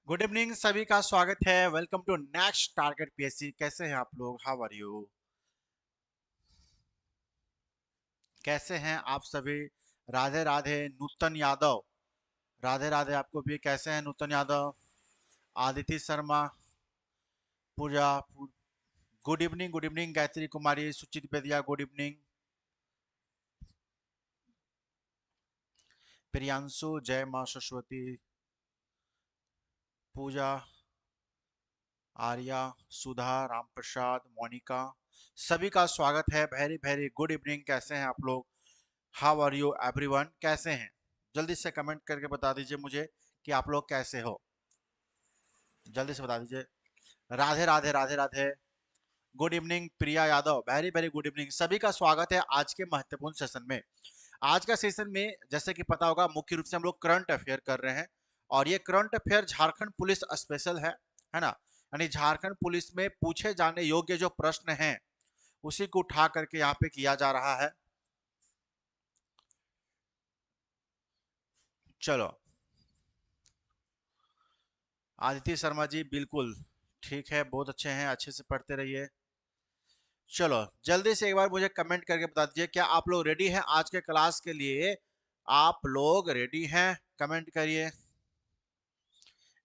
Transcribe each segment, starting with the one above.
Good evening सभी का स्वागत है। Welcome to next target PSC. कैसे हैं आप लोग? How are you? कैसे हैं आप सभी? राधे राधे नूतन यादव। राधे राधे आपको भी। कैसे हैं नूतन यादव? आदिति शर्मा। पूजा। गुड इवनिंग गायत्री कुमारी, सुचित बेदिया, गुड इवनिंग। प्रियांशु, जय माँ सरस्वती। पूजा। आर्या। सुधा, राम प्रसाद, मोनिका। सभी का स्वागत है। Very very good evening. कैसे हैं आप लोग? How are you everyone? कैसे हैं? जल्दी से कमेंट करके बता दीजिए मुझे कि आप लोग कैसे हो। जल्दी से बता दीजिए। Radhe Radhe Radhe Radhe. Good evening Priya Yadav, very very good evening. सभी का स्वागत है आज के महत्वपूर्ण सेशन में। आज का सेशन में जैसे कि पता होगा मुख्य रूप से हम लोग करंट अफेयर कर रहे हैं। और ये current affair Jharkhand police special है ना। यानी झारखंड पुलिस में पूछे जाने योग्य जो प्रश्न हैं उसी को उठा करके यहाँ पे किया जा रहा है। चलो। आदित्य शर्मा जी बिल्कुल ठीक है, बहुत अच्छे हैं, अच्छे से पढ़ते रहिए। चलो जल्दी से एक बार मुझे कमेंट करके बता दीजिए, क्या आप लोग रेडी हैं आज के क्लास के लिए? आप लोग रेडी हैं? कमेंट करिए।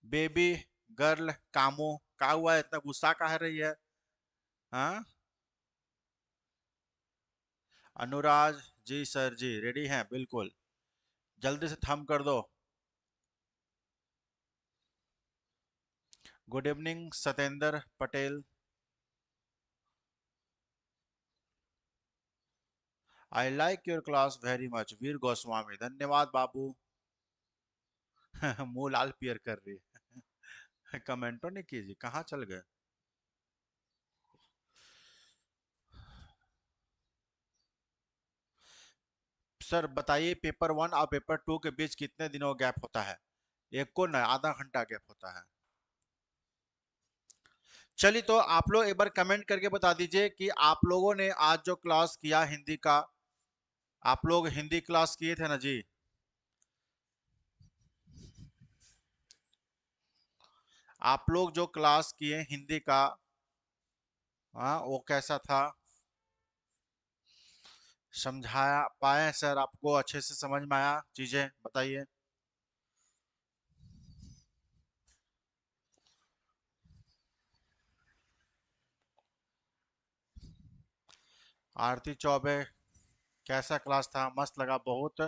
बेबी गर्ल कामो, क्या हुआ है, इतना गुस्सा का रही है? हाँ। अनुराज जी सर जी रेडी हैं बिल्कुल। जल्दी से थम कर दो। Good evening Satendra Patel. I like your class very much Veer Goswami, धन्यवाद बाबू। मुंह लाल पियर कर रही है। कमेंटो नहीं कीजिए, कहाँ चल गए? सर बताइए, पेपर वन और पेपर टू के बीच कितने दिनों गैप होता है? एक को न आधा घंटा गैप होता है। चलिए तो आप लोग एक बार कमेंट करके बता दीजिए कि आप लोगों ने आज जो क्लास किया हिंदी का, आप लोग हिंदी क्लास किए थे ना जी? आप लोग जो क्लास किए हिंदी का, हाँ वो कैसा था? समझाया पाए सर? आपको अच्छे से समझ में आया चीजें? बताइए। आरती चौबे, कैसा क्लास था? मस्त लगा, बहुत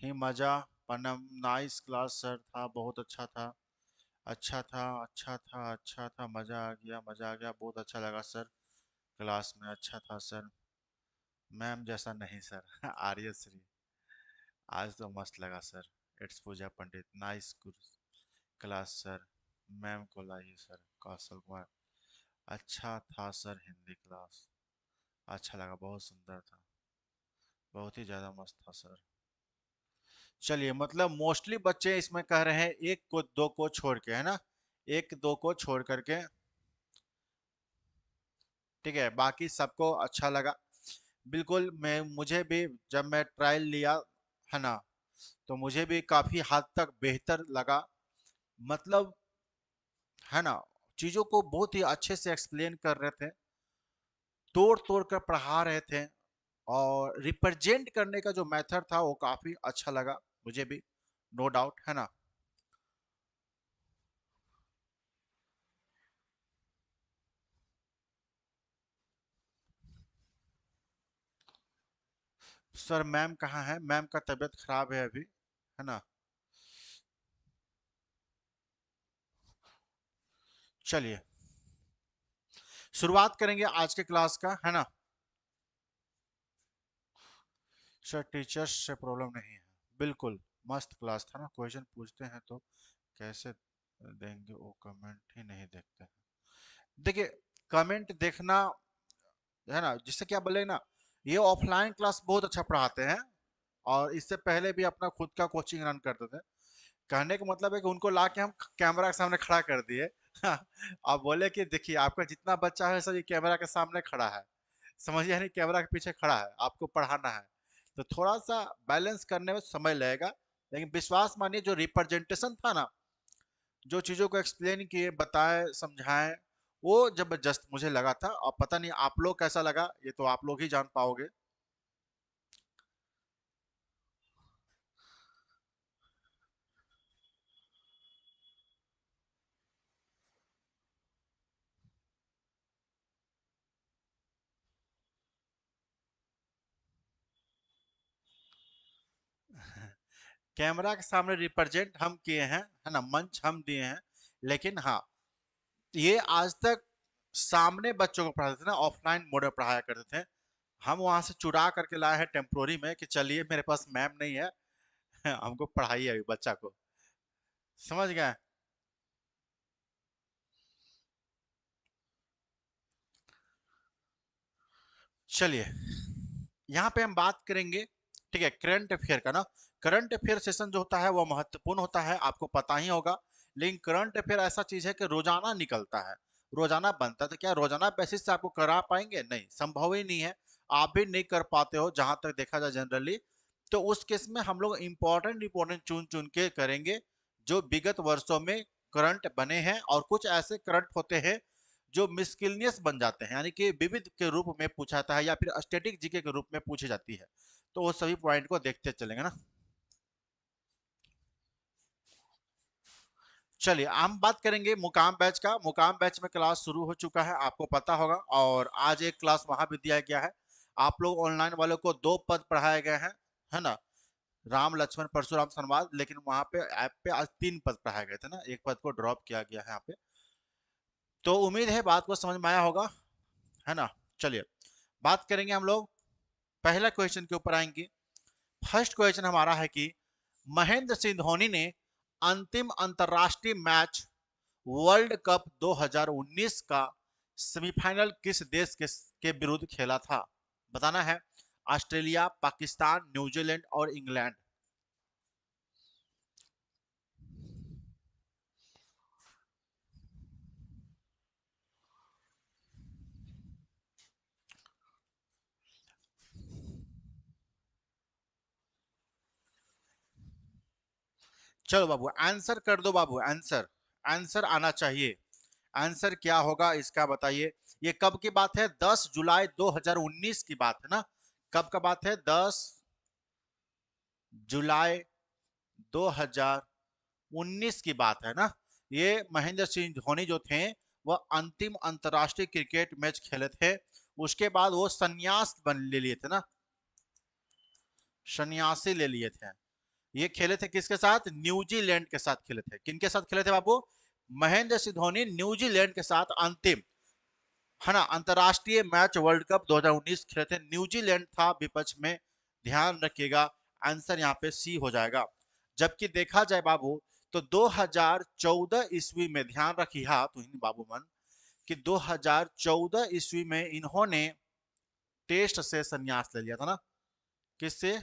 ही मजा। पनम नाइस क्लास सर था, बहुत अच्छा था। अच्छा था, अच्छा था, अच्छा था, मजा आ गया, मजा आ गया, बहुत अच्छा लगा सर। क्लास में अच्छा था सर। मैम जैसा नहीं सर। आर्य श्री, आज तो मस्त लगा sir. It's Pooja Pandit, nice class sir. Ma'am को लाइए सर, कौशल कुमार। अच्छा था सर हिंदी क्लास। अच्छा लगा, बहुत सुंदर था, बहुत ही ज्यादा मस्त था सर। चलिए, मतलब मोस्टली बच्चे इसमें कह रहे हैं एक को दो को छोड़ के, है ना? एक दो को छोड़ करके। ठीक है, बाकी सबको अच्छा लगा। बिल्कुल, मुझे भी जब मैं ट्रायल लिया है ना, तो मुझे भी काफी हद तक बेहतर लगा। मतलब है ना, चीजों को बहुत ही अच्छे से एक्सप्लेन कर रहे थे, तोड़ तोड़ कर पढ़ा रहे थे। और रिप्रेजेंट करने का जो मेथड था वो काफी अच्छा लगा मुझे भी, नो डाउट, है ना। सर मैम कहाँ है? मैम का तबीयत खराब है अभी, है ना। चलिए शुरुआत करेंगे आज के क्लास का, है ना। सर टीचर्स से प्रॉब्लम नहीं है, बिल्कुल मस्त क्लास था ना। क्वेश्चन पूछते हैं तो कैसे देंगे, वो कमेंट ही नहीं देखते हैं। देखिए, कमेंट देखना, है ना, जिससे क्या बोले ना, ये ऑफलाइन क्लास बहुत अच्छा पढ़ाते हैं। और इससे पहले भी अपना खुद का कोचिंग रन करते थे। कहने का मतलब है कि उनको ला के हम कैमरा के सामने खड़ा कर दिए। अब बोले कि देखिए आपका जितना बच्चा है सब ये कैमरा के सामने खड़ा है, समझिए, नहीं कैमरा के पीछे खड़ा है, आपको पढ़ाना है। तो थोड़ा सा बैलेंस करने में समय लगेगा, लेकिन विश्वास मानिए जो रिप्रेजेंटेशन था ना, जो चीजों को एक्सप्लेन किए, बताए, समझाए, वो जबरदस्त मुझे लगा था। और पता नहीं आप लोग कैसा लगा, ये तो आप लोग ही जान पाओगे। कैमरा के सामने रिप्रेजेंट हम किए हैं, है ना, मंच हम दिए हैं। लेकिन हाँ, ये आज तक सामने बच्चों को पढ़ाते थे ना, ऑफलाइन मोड में पढ़ाया करते थे। हम वहां से चुरा करके लाए हैं टेम्पोरी में कि चलिए मेरे पास मैम नहीं है, हमको पढ़ाइए अभी बच्चा को। समझ गए? चलिए, यहाँ पे हम बात करेंगे, ठीक है, करंट अफेयर का ना। करंट अफेयर सेशन जो होता है वो महत्वपूर्ण होता है, आपको पता ही होगा। लेकिन करंट अफेयर ऐसा चीज है कि रोजाना निकलता है, रोजाना बनता है। तो क्या रोजाना बेसिस से आपको करा पाएंगे? नहीं, संभव ही नहीं है। आप भी नहीं कर पाते हो जहां तक देखा जाए जनरली। तो उस केस में हम लोग इंपॉर्टेंट इंपॉर्टेंट चुन चुन के करेंगे, जो विगत वर्षों में करंट बने हैं। और कुछ ऐसे करंट होते हैं जो मिसकिलियस बन जाते हैं, यानी कि विविध के रूप में पूछा जाता है या फिर स्टैटिक जीके के रूप में पूछी जाती है। तो वो सभी पॉइंट को देखते चलेंगे ना। चलिए, हम बात करेंगे मुकाम बैच का। मुकाम बैच में क्लास शुरू हो चुका है, आपको पता होगा। और आज एक क्लास वहां भी दिया गया है। आप लोग ऑनलाइन वालों को 2 पद पढ़ाए गए हैं, है ना, राम लक्ष्मण परशुराम संवाद। लेकिन वहां पे ऐप पे आज 3 पद पढ़ाए गए थे ना, एक पद को ड्रॉप किया गया है यहाँ पे। तो उम्मीद है बात को समझ में आया होगा, है ना। चलिए, बात करेंगे हम लोग, पहला क्वेश्चन के ऊपर आएंगे। फर्स्ट क्वेश्चन हमारा है कि महेंद्र सिंह धोनी ने अंतिम अंतरराष्ट्रीय मैच वर्ल्ड कप 2019 का सेमीफाइनल किस देश के विरुद्ध खेला था? बताना है। ऑस्ट्रेलिया, पाकिस्तान, न्यूजीलैंड और इंग्लैंड। चलो बाबू, आंसर कर दो बाबू, आंसर। आंसर आना चाहिए। आंसर क्या होगा इसका बताइए। ये कब की बात है? 10 जुलाई 2019 की बात है ना। कब का बात है? 10 जुलाई 2019 की बात है ना। ये महेंद्र सिंह धोनी जो थे, वह अंतिम अंतरराष्ट्रीय क्रिकेट मैच खेले थे। उसके बाद वो संन्यास बन ले लिए थे ना, सन्यासी ले लिए थे। ये खेले थे किसके साथ? न्यूजीलैंड के साथ खेले थे। किनके साथ खेले थे बाबू? महेंद्र सिंह धोनी न्यूजीलैंड के साथ अंतिम, है ना, अंतरराष्ट्रीय मैच वर्ल्ड कप 2019 खेले थे। न्यूजीलैंड था विपक्ष में, ध्यान रखिएगा। आंसर यहाँ पे सी हो जाएगा। जबकि देखा जाए बाबू, तो 2014 ईस्वी में, ध्यान रखिए तो बाबू मन, कि 2014 ईस्वी में इन्होंने टेस्ट से संन्यास ले लिया था ना। किससे?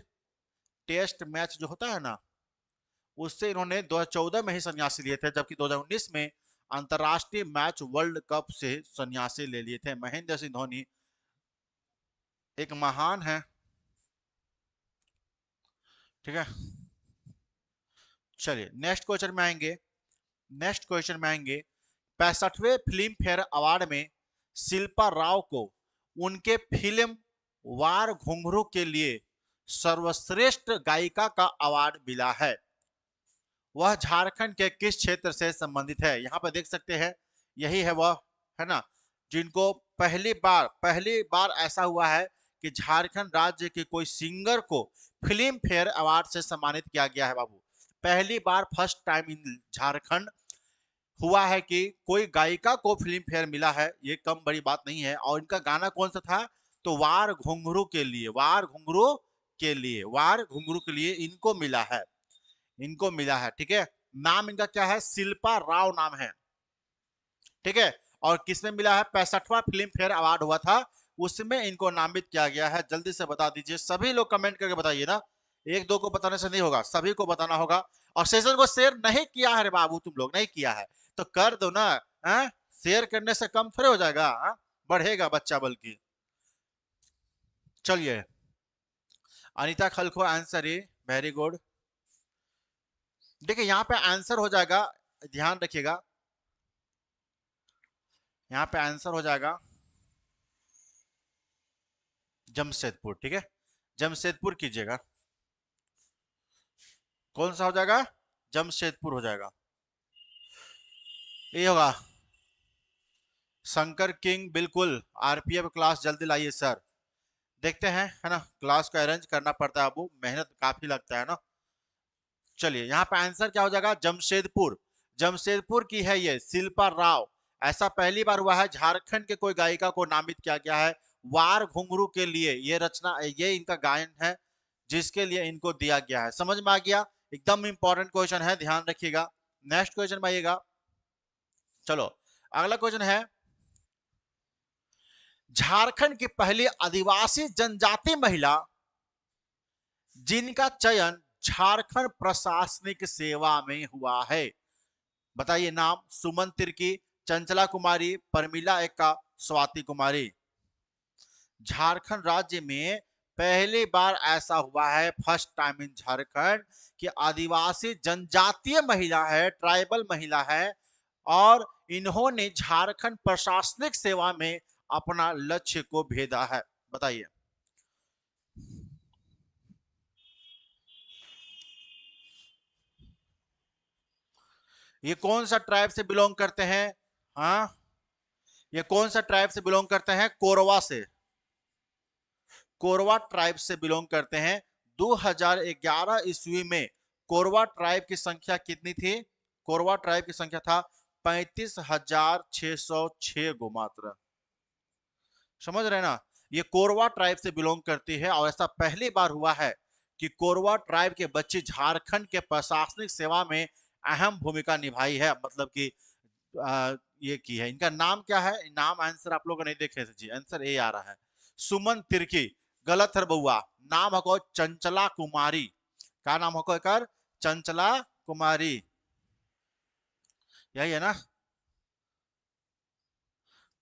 टेस्ट मैच जो होता है ना, उससे इन्होंने 2014 में ही सन्यासी लिए थे। जबकि 2019 में अंतरराष्ट्रीय मैच वर्ल्ड कप से सन्यासी ले लिए थे। महेंद्र सिंह धोनी एक महान है, ठीक है। चलिए, नेक्स्ट क्वेश्चन में आएंगे। नेक्स्ट क्वेश्चन में आएंगे। 65वें फिल्म फेयर अवार्ड में शिल्पा राव को उनके फिल्म वार घुंघरू के लिए सर्वश्रेष्ठ गायिका का अवार्ड मिला है। वह झारखंड के किस क्षेत्र से संबंधित है? यहाँ पर देख सकते हैं, यही है वह, है ना, जिनको पहली बार ऐसा हुआ है कि झारखंड राज्य के कोई सिंगर को फिल्म फेयर अवार्ड से सम्मानित किया गया है बाबू। पहली बार, फर्स्ट टाइम इन झारखंड हुआ है कि कोई गायिका को फिल्म फेयर मिला है। ये कम बड़ी बात नहीं है। और इनका गाना कौन सा था? तो वार घुंघरू के लिए, वार घुंघरू के लिए, वार घुंघरू के लिए इनको मिला है, इनको मिला है, ठीक है। नाम इनका क्या है? शिल्पा राव नाम है, ठीक है। और किसमें मिला है? 65वां फिल्म फेयर अवार्ड हुआ था, उसमें इनको नामित किया गया है। जल्दी से बता दीजिए, सभी लोग कमेंट करके बताइए ना। एक दो को बताने से नहीं होगा, सभी को बताना होगा। और सेशन को शेयर नहीं किया है रे बाबू, तुम लोग नहीं किया है तो कर दो ना। शेयर करने से कम थोड़े हो जाएगा, बढ़ेगा बच्चा बल्कि। चलिए, अनिता खलखो आंसर ए, वेरी गुड। देखिए, यहाँ पे आंसर हो जाएगा ध्यान रखिएगा, यहाँ पे आंसर हो जाएगा जमशेदपुर। ठीक है, जमशेदपुर कीजिएगा। कौन सा हो जाएगा? जमशेदपुर हो जाएगा। ये होगा शंकर किंग, बिल्कुल। आरपीएफ क्लास जल्दी लाइए सर। देखते हैं, है ना, क्लास को अरेंज करना पड़ता है, अब मेहनत काफी लगता है ना। चलिए, यहाँ पे आंसर क्या हो जाएगा? जमशेदपुर। जमशेदपुर की है ये शिल्पा राव। ऐसा पहली बार हुआ है झारखंड के कोई गायिका को नामित किया गया है वार घुंघरू के लिए। ये रचना, ये इनका गायन है जिसके लिए इनको दिया गया है। समझ में आ गया? एकदम इंपॉर्टेंट क्वेश्चन है, ध्यान रखिएगा। नेक्स्ट क्वेश्चन में आइएगा। चलो, अगला क्वेश्चन है, झारखंड की पहली आदिवासी जनजाति महिला जिनका चयन झारखंड प्रशासनिक सेवा में हुआ है, बताइए नाम। सुमन तिर्की, चंचला कुमारी, परमिला एक्का, स्वाति कुमारी। झारखंड राज्य में पहली बार ऐसा हुआ है, फर्स्ट टाइम इन झारखंड, कि आदिवासी जनजातीय महिला है, ट्राइबल महिला है, और इन्होंने झारखंड प्रशासनिक सेवा में अपना लक्ष्य को भेदा है। बताइए। ये कौन सा ट्राइब से बिलोंग करते हैं? हाँ, ये कौन सा ट्राइब से बिलोंग करते हैं? कोरवा से। कोरवा ट्राइब से बिलोंग करते हैं। 2011 ईस्वी में कोरवा ट्राइब की संख्या कितनी थी? कोरवा ट्राइब की संख्या था 35,606 गो मात्र। समझ रहे ना? ये कोरवा ट्राइब से बिलोंग करती है, और ऐसा पहली बार हुआ है कि कोरवा ट्राइब के बच्चे झारखंड के प्रशासनिक सेवा में अहम भूमिका निभाई है, मतलब कि ये की है। इनका नाम क्या है? नाम आंसर आप लोग नहीं देखे थे जी, आंसर ए आ रहा है, सुमन तिर्की। गलत है बउआ, नाम हो चंचला कुमारी। क्या नाम हो कर? चंचला कुमारी, यही है ना?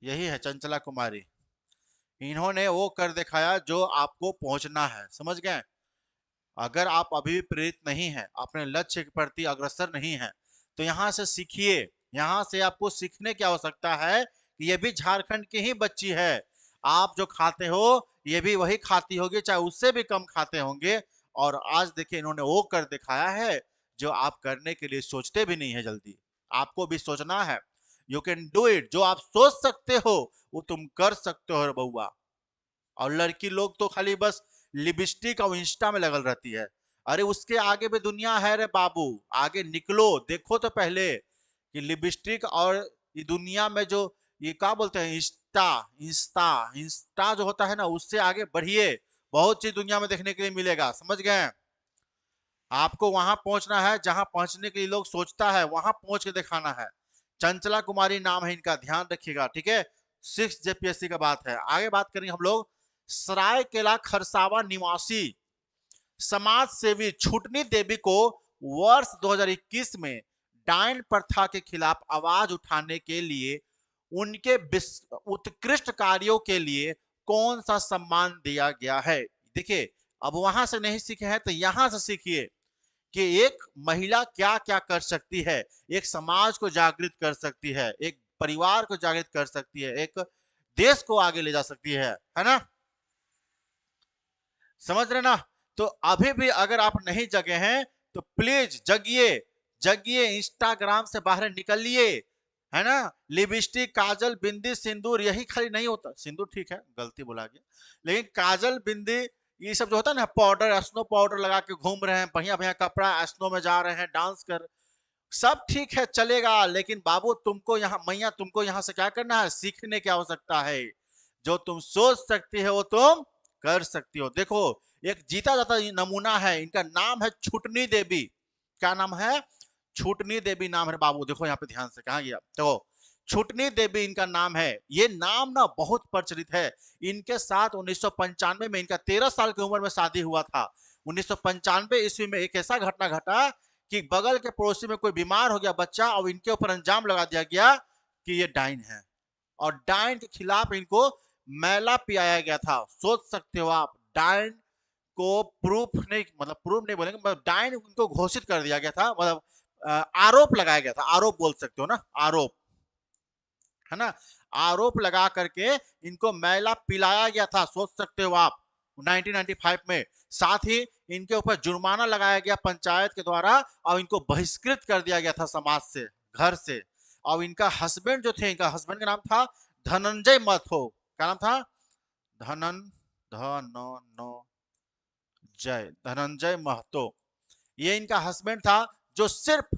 यही है चंचला कुमारी। इन्होंने वो कर दिखाया जो आपको पहुंचना है, समझ गए? अगर आप अभी भी प्रेरित नहीं है, अपने लक्ष्य के प्रति अग्रसर नहीं है, तो यहाँ से सीखिए। यहाँ से आपको सीखने की आवश्यकता है कि ये भी झारखंड की ही बच्ची है। आप जो खाते हो ये भी वही खाती होगी, चाहे उससे भी कम खाते होंगे। और आज देखिए, इन्होंने वो कर दिखाया है जो आप करने के लिए सोचते भी नहीं है जल्दी। आपको भी सोचना है। You can do it. जो आप सोच सकते हो वो तुम कर सकते हो बउआ। और लड़की लोग तो खाली बस लिपस्टिक और इंस्टा में लगल रहती है। अरे उसके आगे भी दुनिया है रे बाबू, आगे निकलो, देखो तो पहले कि लिपस्टिक और ये दुनिया में जो ये क्या बोलते हैं, इंस्टा इंस्टा इंस्टा जो होता है ना, उससे आगे बढ़िए। बहुत चीज दुनिया में देखने के लिए मिलेगा, समझ गए? आपको वहां पहुंचना है जहां पहुंचने के लिए लोग सोचता है, वहां पहुंच के दिखाना है। चंचला कुमारी नाम है इनका, ध्यान रखिएगा। ठीक है, 6 जेपीएससी का बात है। आगे बात करेंगे हम लोग। सरायकेला खरसावा निवासी समाज सेवी छुटनी देवी को वर्ष 2021 में डायन प्रथा के खिलाफ आवाज उठाने के लिए उनके उत्कृष्ट कार्यों के लिए कौन सा सम्मान दिया गया है? देखिए, अब वहां से नहीं सीखे हैं तो यहां से सीखिए कि एक महिला क्या क्या कर सकती है, एक समाज को जागृत कर सकती है, एक परिवार को जागृत कर सकती है, एक देश को आगे ले जा सकती है ना? समझ रहे ना? तो अभी भी अगर आप नहीं जगे हैं तो प्लीज जगिए, जगिए, इंस्टाग्राम से बाहर निकलिए, है ना? लिपस्टिक, काजल, बिंदी, सिंदूर, यही खाली नहीं होता। सिंदूर ठीक है, गलती बोला गया, लेकिन काजल, बिंदी, ये सब जो होता है ना, पाउडर, स्नो पाउडर लगा के घूम रहे हैं, बढ़िया बढ़िया कपड़ा, स्नो में जा रहे हैं, डांस कर, सब ठीक है, चलेगा। लेकिन बाबू तुमको यहाँ, मैया तुमको यहाँ से क्या करना है? सीखने की आवश्यकता है। जो तुम सोच सकती है वो तुम कर सकती हो। देखो, एक जीता जाता नमूना है, इनका नाम है छुटनी देवी। क्या नाम है? छुटनी देवी नाम है बाबू। देखो यहाँ पे ध्यान से, कहा गया तो छुटनी देवी इनका नाम है। ये नाम ना बहुत प्रचलित है। इनके साथ 1995 में इनका 13 साल की उम्र में शादी हुआ था। 1995 ईस्वी में एक ऐसा घटना घटा कि बगल के पड़ोसी में कोई बीमार हो गया बच्चा, और इनके ऊपर अंजाम लगा दिया गया कि ये डाइन है, और डाइन के खिलाफ इनको मैला पियाया गया था। सोच सकते हो आप, डाइन को प्रूफ नहीं, मतलब प्रूफ नहीं बोलेंगे, मतलब डाइन उनको घोषित कर दिया गया था, मतलब आरोप लगाया गया था, आरोप बोल सकते हो ना, आरोप, है ना, आरोप लगा करके इनको मैला पिलाया गया था, सोच सकते हो आप, 1995 में। साथ ही इनके ऊपर जुर्माना लगाया गया पंचायत के द्वारा, और इनको बहिष्कृत कर दिया गया था समाज से, घर से। और इनका हस्बैंड जो थे, इनका हस्बैंड का नाम था धनंजय महतो। क्या नाम था? धनन धन जय धनंजय महतो, ये इनका हस्बैंड था, जो सिर्फ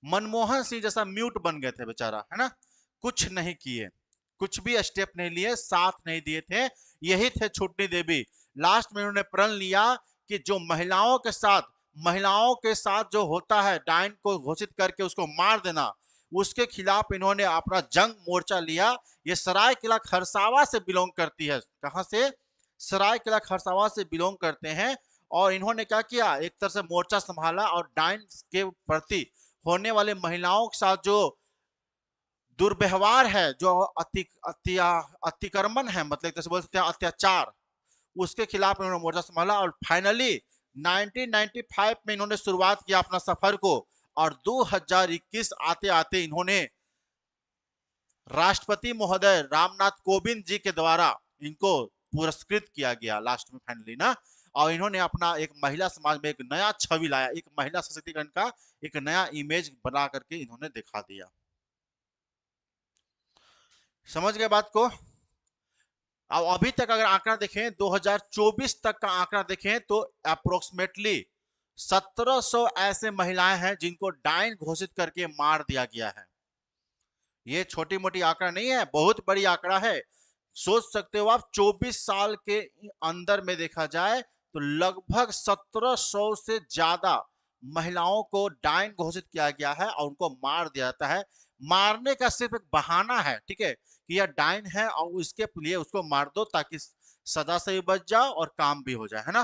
मनमोहन सिंह जैसा म्यूट बन गए थे बेचारा, है ना, कुछ नहीं किए, कुछ भी स्टेप नहीं लिए, साथ नहीं दिए थे। यही थे छुटनी देवी। लास्ट में उन्होंने प्रण लिया कि जो महिलाओं के साथ जो होता है, डाइन को घोषित करके उसको मार देना, उसके खिलाफ इन्होंने अपना जंग मोर्चा लिया। ये सरायकेला खरसावा से बिलोंग करती है। कहां से? सरायकेला खरसावा से बिलोंग करते हैं। और इन्होंने क्या किया, एक तरह से मोर्चा संभाला, और डाइन के प्रति होने वाले महिलाओं के साथ जो दुर्व्यवहार है, जो अतिक्रमण है, मतलब एक तरह से बोल सकते हैं अत्याचार, उसके खिलाफ इन्होंने मोर्चा संभाला। और फाइनली 1995 में इन्होंने शुरुआत किया अपना सफर को, और 2021 आते आते इन्होंने राष्ट्रपति महोदय रामनाथ कोविंद जी के द्वारा इनको पुरस्कृत किया गया लास्ट में फाइनली ना। और इन्होंने अपना एक महिला समाज में एक नया छवि लाया, एक महिला सशक्तिकरण का एक नया इमेज बना करके इन्होंने दिखा दिया। समझ गए बात को? अब अभी तक अगर आंकड़ा देखें, 2024 तक का आंकड़ा देखें, तो अप्रोक्सीमेटली 1700 ऐसे महिलाएं हैं जिनको डाइन घोषित करके मार दिया गया है। ये छोटी मोटी आंकड़ा नहीं है, बहुत बड़ी आंकड़ा है। सोच सकते हो आप, 24 साल के अंदर में देखा जाए तो लगभग 1700 से ज्यादा महिलाओं को डाइन घोषित किया गया है, और उनको मार दिया जाता है। मारने का सिर्फ एक बहाना है, ठीक है, कि यह डाइन है और इसके लिए उसको मार दो, ताकि सजा से भी बच जाओ और काम भी हो जाए, है ना।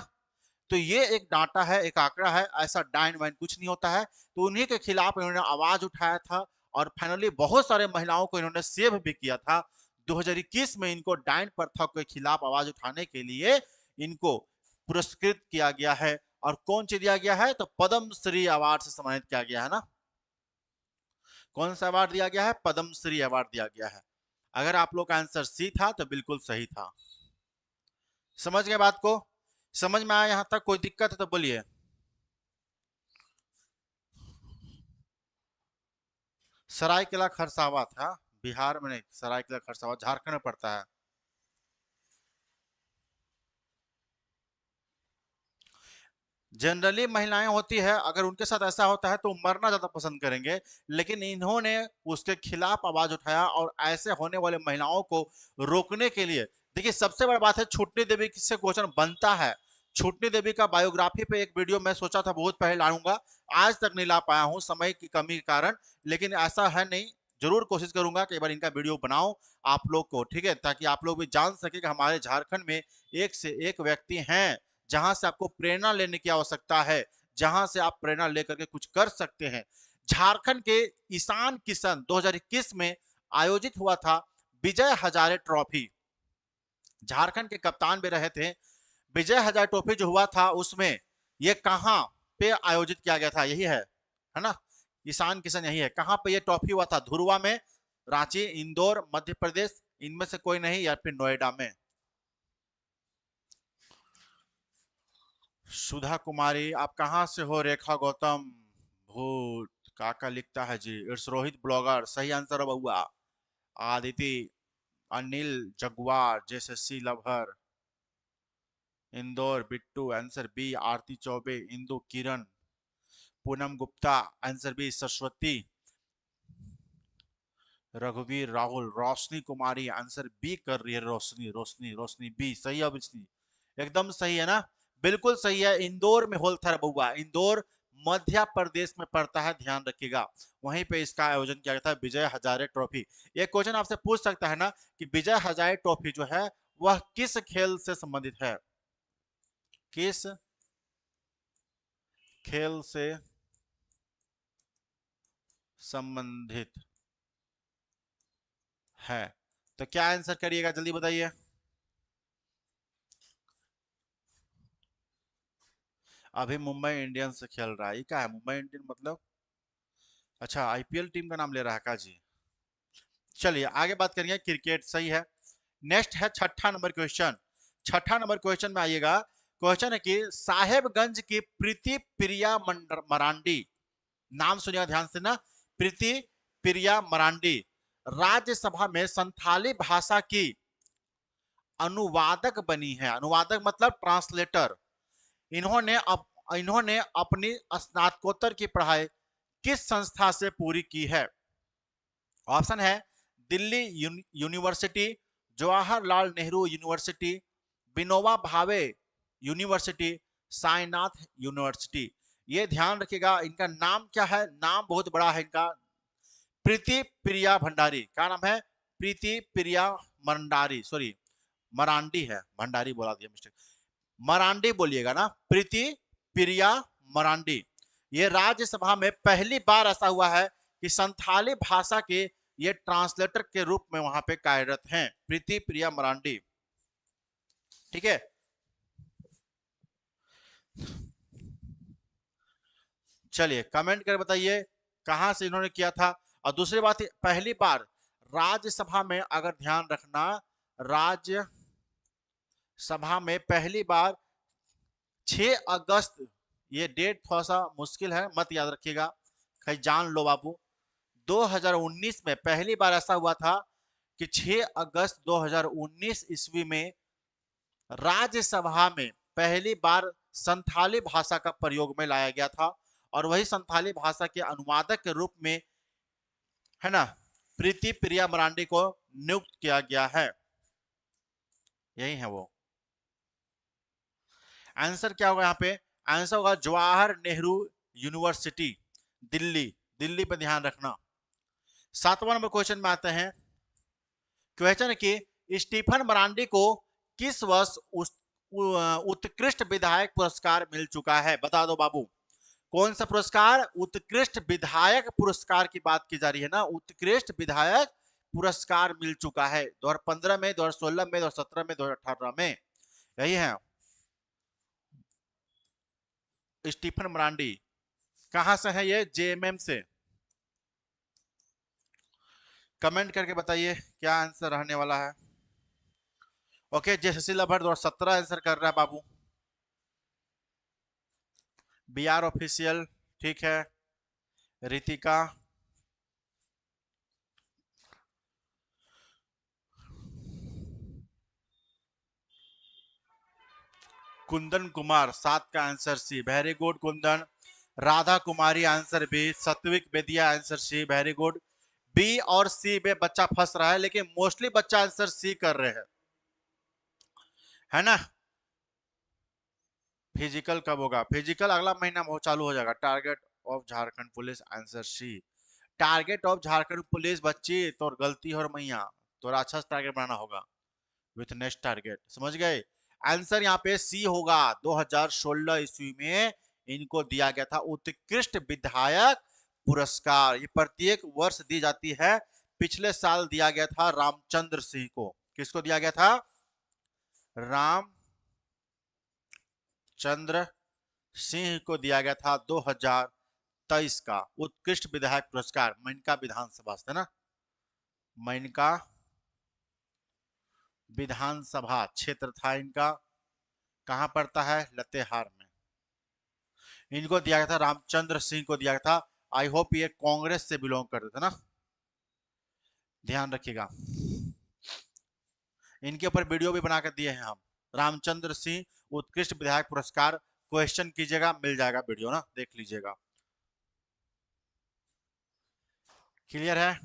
तो ये एक डाटा है, एक आंकड़ा है, ऐसा डाइन वाइन कुछ नहीं होता है। तो उन्हीं के खिलाफ इन्होंने आवाज उठाया था, और फाइनली बहुत सारे महिलाओं को इन्होंने सेव भी किया था। 2021 में इनको डाइन प्रथा के खिलाफ आवाज उठाने के लिए इनको पुरस्कृत किया गया है। और कौन सी दिया गया है? तो पद्म श्री अवार्ड से सम्मानित किया गया है ना। कौन सा अवार्ड दिया गया है? पद्म श्री अवार्ड दिया गया है। अगर आप लोग का आंसर सी था तो बिल्कुल सही था। समझ गए बात को? समझ में आया? यहां तक कोई दिक्कत है तो बोलिए। सरायकेला खरसावा था, बिहार में नहीं, सरायकेला खरसावा झारखंड में पड़ता है। जनरली महिलाएं होती है, अगर उनके साथ ऐसा होता है तो मरना ज्यादा पसंद करेंगे, लेकिन इन्होंने उसके खिलाफ आवाज उठाया, और ऐसे होने वाले महिलाओं को रोकने के लिए, देखिए सबसे बड़ी बात है, छुटनी देवी से क्वेश्चन बनता है। छुटनी देवी का बायोग्राफी पे एक वीडियो मैं सोचा था बहुत पहले लाऊंगा, आज तक नहीं ला पाया हूं समय की कमी के कारण, लेकिन ऐसा है नहीं, जरूर कोशिश करूंगा कि एक बार इनका वीडियो बनाऊं आप लोग को, ठीक है, ताकि आप लोग भी जान सके कि हमारे झारखंड में एक से एक व्यक्ति हैं जहां से आपको प्रेरणा लेने की आवश्यकता है, जहां से आप प्रेरणा लेकर के कुछ कर सकते हैं। झारखंड के ईशान किशन 2021 में आयोजित हुआ था विजय हजारे ट्रॉफी, झारखंड के कप्तान भी रहे थे। विजय हजारे ट्रॉफी जो हुआ था उसमें ये कहां पे आयोजित किया गया था? यही है ना, ईशान किशन यही है। कहां पे ये ट्रॉफी हुआ था? धुरवा में, रांची, इंदौर, मध्य प्रदेश, इनमें से कोई नहीं, या फिर नोएडा में। सुधा कुमारी, आप कहाँ से हो? रेखा गौतम, भूत काका लिखता है जी, इट्स रोहित ब्लॉगर, सही आंसर है बउआ। Aditi, Anil Jagwar, JSSC lover, Indore, Bittu answer B, Aarti Choubey, Indu Kiran, Poonam Gupta answer B, Saraswati, रघुवीर राहुल, रोशनी कुमारी आंसर बी कर रही है, रोशनी रोशनी रोशनी बी सही है। रोशनी एकदम सही है ना, बिल्कुल सही है। इंदौर में होता है बउआ, इंदौर मध्य प्रदेश में पड़ता है, ध्यान रखिएगा। वहीं पे इसका आयोजन किया गया था, विजय हजारे ट्रॉफी। एक क्वेश्चन आपसे पूछ सकता है ना कि विजय हजारे ट्रॉफी जो है वह किस खेल से संबंधित है? किस खेल से संबंधित है? तो क्या आंसर करिएगा, जल्दी बताइए। अभी मुंबई इंडियंस से खेल रहा है, ये क्या है मुंबई इंडियंस मतलब? अच्छा, आईपीएल टीम का नाम ले रहा है का जी। चलिए आगे बात करेंगे, क्रिकेट सही है। नेक्स्ट है छठा नंबर क्वेश्चन। छठा नंबर क्वेश्चन में आइएगा। क्वेश्चन है कि साहेबगंज की प्रीति प्रिया मरांडी, नाम सुनिएगा ध्यान से ना, प्रीति प्रिया मरांडी राज्यसभा में संथाली भाषा की अनुवादक बनी है। अनुवादक मतलब ट्रांसलेटर। इन्होंने इन्होंने अपनी स्नातकोत्तर की पढ़ाई किस संस्था से पूरी की है? ऑप्शन है Delhi university, Jawaharlal Nehru university, Vinoba Bhave university, Sainath university. ये ध्यान रखिएगा, इनका नाम क्या है, नाम बहुत बड़ा है इनका। प्रीति प्रिया भंडारी, क्या नाम है? प्रीति प्रिया मरांडी, सॉरी मरांडी है, भंडारी बोला दिया मिस्टेक, मरांडी बोलिएगा ना, प्रीति प्रिया मरांडी। ये राज्यसभा में पहली बार ऐसा हुआ है कि संथाली भाषा के ये ट्रांसलेटर के रूप में वहां पे कार्यरत हैं, प्रीति प्रिया मरांडी। ठीक है, चलिए कमेंट कर बताइए कहां से इन्होंने किया था। और दूसरी बात, पहली बार राज्यसभा में, अगर ध्यान रखना, राज्यसभा में पहली बार 6 अगस्त, ये डेट थोड़ा सा मुश्किल है, मत याद रखिएगा, कहीं जान लो बाबू। 2019 में पहली बार ऐसा हुआ था कि 6 अगस्त 2019 ईस्वी में राज्यसभा में पहली बार संथाली भाषा का प्रयोग में लाया गया था, और वही संथाली भाषा के अनुवादक के रूप में, है ना, प्रीति प्रिया मरांडी को नियुक्त किया गया है। यही है वो। आंसर क्या होगा यहाँ पे? आंसर होगा जवाहर नेहरू यूनिवर्सिटी, दिल्ली। दिल्ली पे ध्यान रखना। 7वां नंबर क्वेश्चन में आते हैं। क्वेश्चन कि स्टीफन मरांडी को किस वर्ष उत्कृष्ट विधायक पुरस्कार मिल चुका है? बता दो बाबू, कौन सा पुरस्कार? उत्कृष्ट विधायक पुरस्कार की बात की जा रही है ना, उत्कृष्ट विधायक पुरस्कार मिल चुका है 2015 में, 2016 में, 2017 में, 2018 में। यही है स्टीफन मरांडी। कहां से है ये? जेएमएम से। कमेंट करके बताइए क्या आंसर रहने वाला है। ओके, जयशसी लभर 2017 आंसर कर रहा है बाबू। बी आर ऑफिशियल, ठीक है। रितिका, कुंदन कुमार 7 का answer C, very good Kundan. Radha Kumari answer B, Satvik Bediya answer C, very good. B और सी में बच्चा फंस रहा है, लेकिन मोस्टली बच्चा आंसर सी कर रहे हैं, है ना। फिजिकल कब होगा? फिजिकल अगला महीना में चालू हो जाएगा। Target of Jharkhand police answer C. Target of Jharkhand police बच्ची तो गलती और मैया, थोड़ा अच्छा से टारगेट बनाना होगा विथ नेक्स्ट टारगेट, समझ गए। आंसर यहाँ पे सी होगा। 2016 ईस्वी में इनको दिया गया था उत्कृष्ट विधायक पुरस्कार। ये प्रत्येक वर्ष दी जाती है। पिछले साल दिया गया था रामचंद्र सिंह को। किसको दिया गया था? रामचंद्र सिंह को दिया गया था 2023 का उत्कृष्ट विधायक पुरस्कार। मेनका विधानसभा से ना, मेनका विधानसभा क्षेत्र था इनका। कहां पड़ता है? लतेहार में। इनको दिया गया था, रामचंद्र सिंह को दिया गया था। आई होप ये कांग्रेस से बिलोंग करते थे ना, ध्यान रखिएगा। इनके ऊपर वीडियो भी बना कर दिए हैं हम। रामचंद्र सिंह उत्कृष्ट विधायक पुरस्कार, क्वेश्चन कीजिएगा, मिल जाएगा वीडियो ना, देख लीजिएगा। क्लियर है?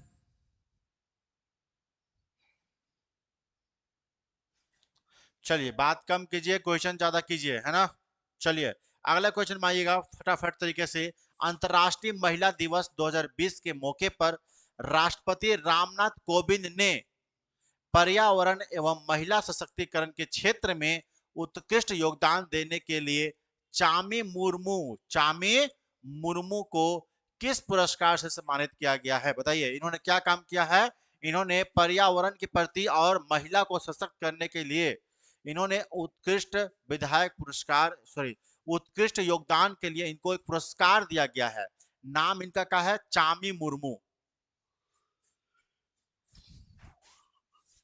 चलिए बात कम कीजिए, क्वेश्चन ज्यादा कीजिए, है ना। चलिए अगला क्वेश्चन में आइएगा फटाफट तरीके से। अंतर्राष्ट्रीय महिला दिवस 2020 के मौके पर राष्ट्रपति रामनाथ कोविंद ने पर्यावरण एवं महिला सशक्तिकरण के क्षेत्र में उत्कृष्ट योगदान देने के लिए चामी मुर्मू को किस पुरस्कार से सम्मानित किया गया है? बताइए इन्होंने क्या काम किया है। इन्होंने पर्यावरण के प्रति और महिला को सशक्त करने के लिए इन्होंने उत्कृष्ट विधायक पुरस्कार, सॉरी, उत्कृष्ट योगदान के लिए इनको एक पुरस्कार दिया गया है। नाम इनका क्या है? चामी मुर्मू।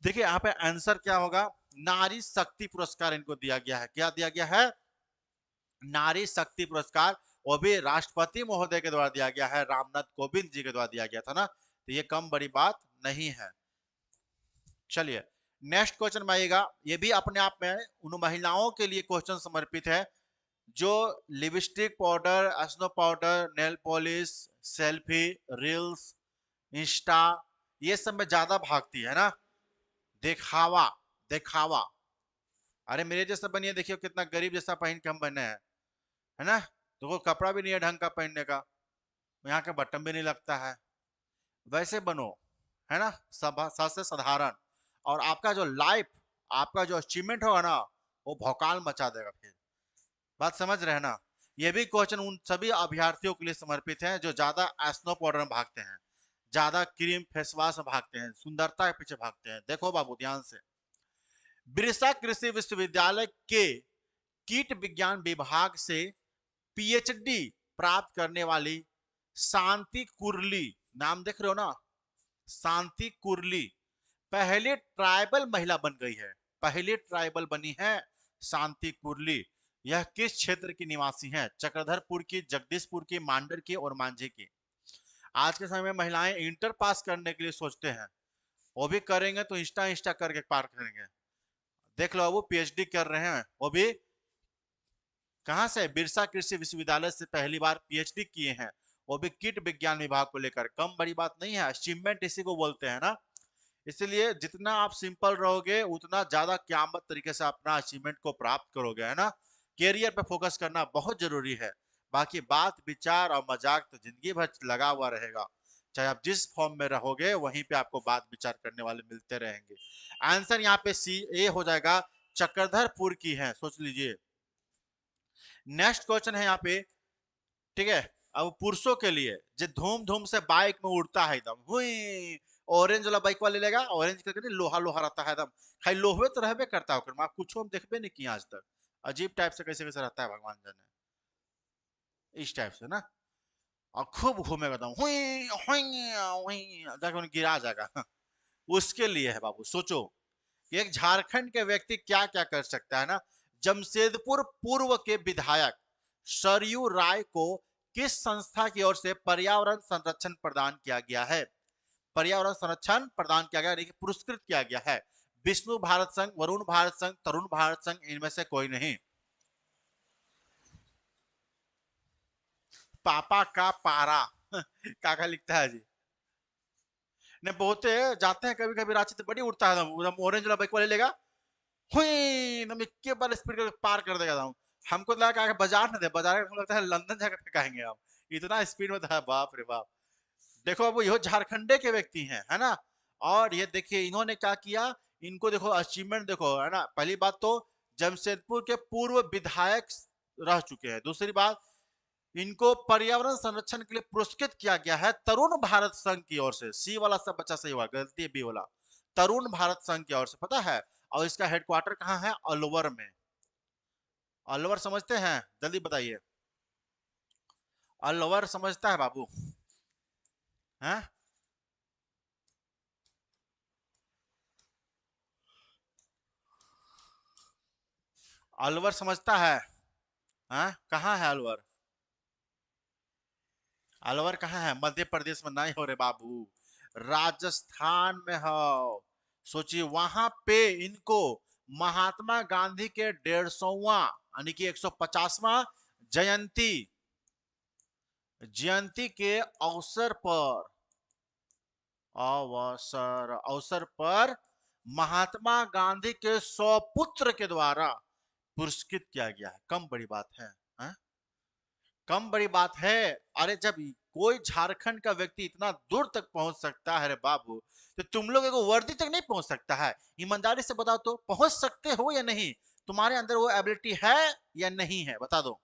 देखिए यहाँ पे आंसर क्या होगा? नारी शक्ति पुरस्कार इनको दिया गया है। क्या दिया गया है? नारी शक्ति पुरस्कार। वो भी राष्ट्रपति महोदय के द्वारा दिया गया है, रामनाथ कोविंद जी के द्वारा दिया गया था ना, तो ये कम बड़ी बात नहीं है। चलिए नेक्स्ट क्वेश्चन में आइएगा। ये भी अपने आप में उन महिलाओं के लिए क्वेश्चन समर्पित है जो lipstick powder, snow powder, nail polish, selfie, reels, Insta, ये सब में ज्यादा भागती है ना। दिखावा, दिखावा। अरे मेरे जैसा बनिए, देखिए कितना गरीब जैसा पहन के हम बने हैं, है ना। तो कपड़ा भी नहीं है ढंग का पहनने का, यहाँ के बटन भी नहीं लगता है। वैसे बनो, है ना, सब सबसे साधारण। और आपका जो लाइफ, आपका जो अचीवमेंट होगा ना, वो भौकाल मचा देगा फिर। बात समझ रहे हैं ना। ये भी क्वेश्चन उन सभी अभ्यर्थियों के लिए समर्पित है जो ज्यादा स्नो पाउडर में भागते हैं, ज्यादा क्रीम फेस वॉश में भागते हैं, सुंदरता के पीछे भागते हैं। देखो बाबू ध्यान से, बिरसा कृषि विश्वविद्यालय के कीट विज्ञान विभाग से पीएचडी प्राप्त करने वाली शांति कुरली, नाम देख रहे हो ना, शांति कुरली पहले ट्राइबल महिला बन गई है। पहले ट्राइबल बनी है शांति कुरली। यह किस क्षेत्र की निवासी है? चक्रधरपुर की, जगदीशपुर की, मांडर की और मांझी की। आज के समय में महिलाएं इंटर पास करने के लिए सोचते हैं, वो भी करेंगे तो इंस्टा इंस्टा करके पार करेंगे। देख लो वो पीएचडी कर रहे हैं, वो भी कहां से? बिरसा कृषि विश्वविद्यालय से पहली बार पीएचडी किए हैं, वो भी कीट विज्ञान विभाग को लेकर। कम बड़ी बात नहीं है, अचीवमेंट इसी को बोलते हैं ना। इसलिए जितना आप सिंपल रहोगे उतना ज्यादा क्यामत तरीके से अपना अचीवमेंट को प्राप्त करोगे, है ना। कैरियर पे फोकस करना बहुत जरूरी है। बाकी बात विचार और मजाक तो जिंदगी भर लगा हुआ रहेगा। चाहे आप जिस फॉर्म में रहोगे वहीं पे आपको बात विचार करने वाले मिलते रहेंगे। आंसर यहाँ पे सी ए हो जाएगा, चक्रधरपुर की है, सोच लीजिए। नेक्स्ट क्वेश्चन है यहाँ पे, ठीक है। अब पुरुषों के लिए जो धूम धूम से बाइक में उड़ता है एकदम हुई, ऑरेंज वाला बाइक वाले लेगा, ऑरेंज करके नहीं, लोहा लोहा रहता है एकदम, खाली लोहे तो रहबे करता है ओकर में, आप कुछ हम देखबे नहीं किया आज तक। अजीब टाइप से कैसे कैसे रहता है भगवान जाने, इस टाइप से ना। और खूब घूमेगा एकदम हुई हुई हुई, जाके उन्हें गिरा जाएगा। उसके लिए है बाबू, सोचो कि एक झारखंड के व्यक्ति क्या क्या कर सकता है ना। जमशेदपुर पूर्व के विधायक सरयू राय को किस संस्था की ओर से पर्यावरण संरक्षण प्रदान किया गया है? पर्यावरण संरक्षण प्रदान किया गया, पुरस्कृत किया गया है। विष्णु भारत संघ, वरुण भारत संघ, तरुण भारत संघ, इनमें से कोई नहीं। पापा का पारा। काका लिखता है जी। ने बहुत जाते हैं कभी कभी रांची से, बड़ी उड़ता है एकदम, ऑरेंज वाला बाइक वाले लेगा, हुई एकदम इक्के बार स्पीड कर पार कर देगा एकदम। हमको तो लगा बाजार न दे, बाजार हमको लगता है लंदन जाकर फेंकाएंगे हम, इतना स्पीड में था, बाप रे बाप। देखो अब ये झारखंडे के व्यक्ति हैं, है ना। और ये देखिए इन्होंने क्या किया, इनको देखो अचीवमेंट देखो, है ना। पहली बात तो जमशेदपुर के पूर्व विधायक रह चुके हैं। दूसरी बात, इनको पर्यावरण संरक्षण के लिए पुरस्कृत किया गया है तरुण भारत संघ की ओर से। सी वाला सब बच्चा सही हुआ, गलती है बी वाला। तरुण भारत संघ की ओर से, पता है। और इसका हेडक्वार्टर कहाँ है? अलवर में। अलवर समझते हैं? जल्दी बताइए, अलवर समझता है बाबू? हैं? अलवर समझता है? हैं? कहाँ है अलवर? अलवर कहाँ है? मध्य प्रदेश में नहीं हो रे बाबू, राजस्थान में हो। सोचिए वहां पे इनको महात्मा गांधी के 150वां यानी कि 150वां जयंती जयंती के अवसर पर, अवसर पर महात्मा गांधी के सौपुत्र के द्वारा पुरस्कृत किया गया है। कम बड़ी बात है, है? कम बड़ी बात है। अरे जब कोई झारखंड का व्यक्ति इतना दूर तक पहुंच सकता है रे बाबू, तो तुम लोग एगो वर्दी तक नहीं पहुंच सकता है? ईमानदारी से बताओ तो, पहुंच सकते हो या नहीं? तुम्हारे अंदर वो एबिलिटी है या नहीं है, बता दो।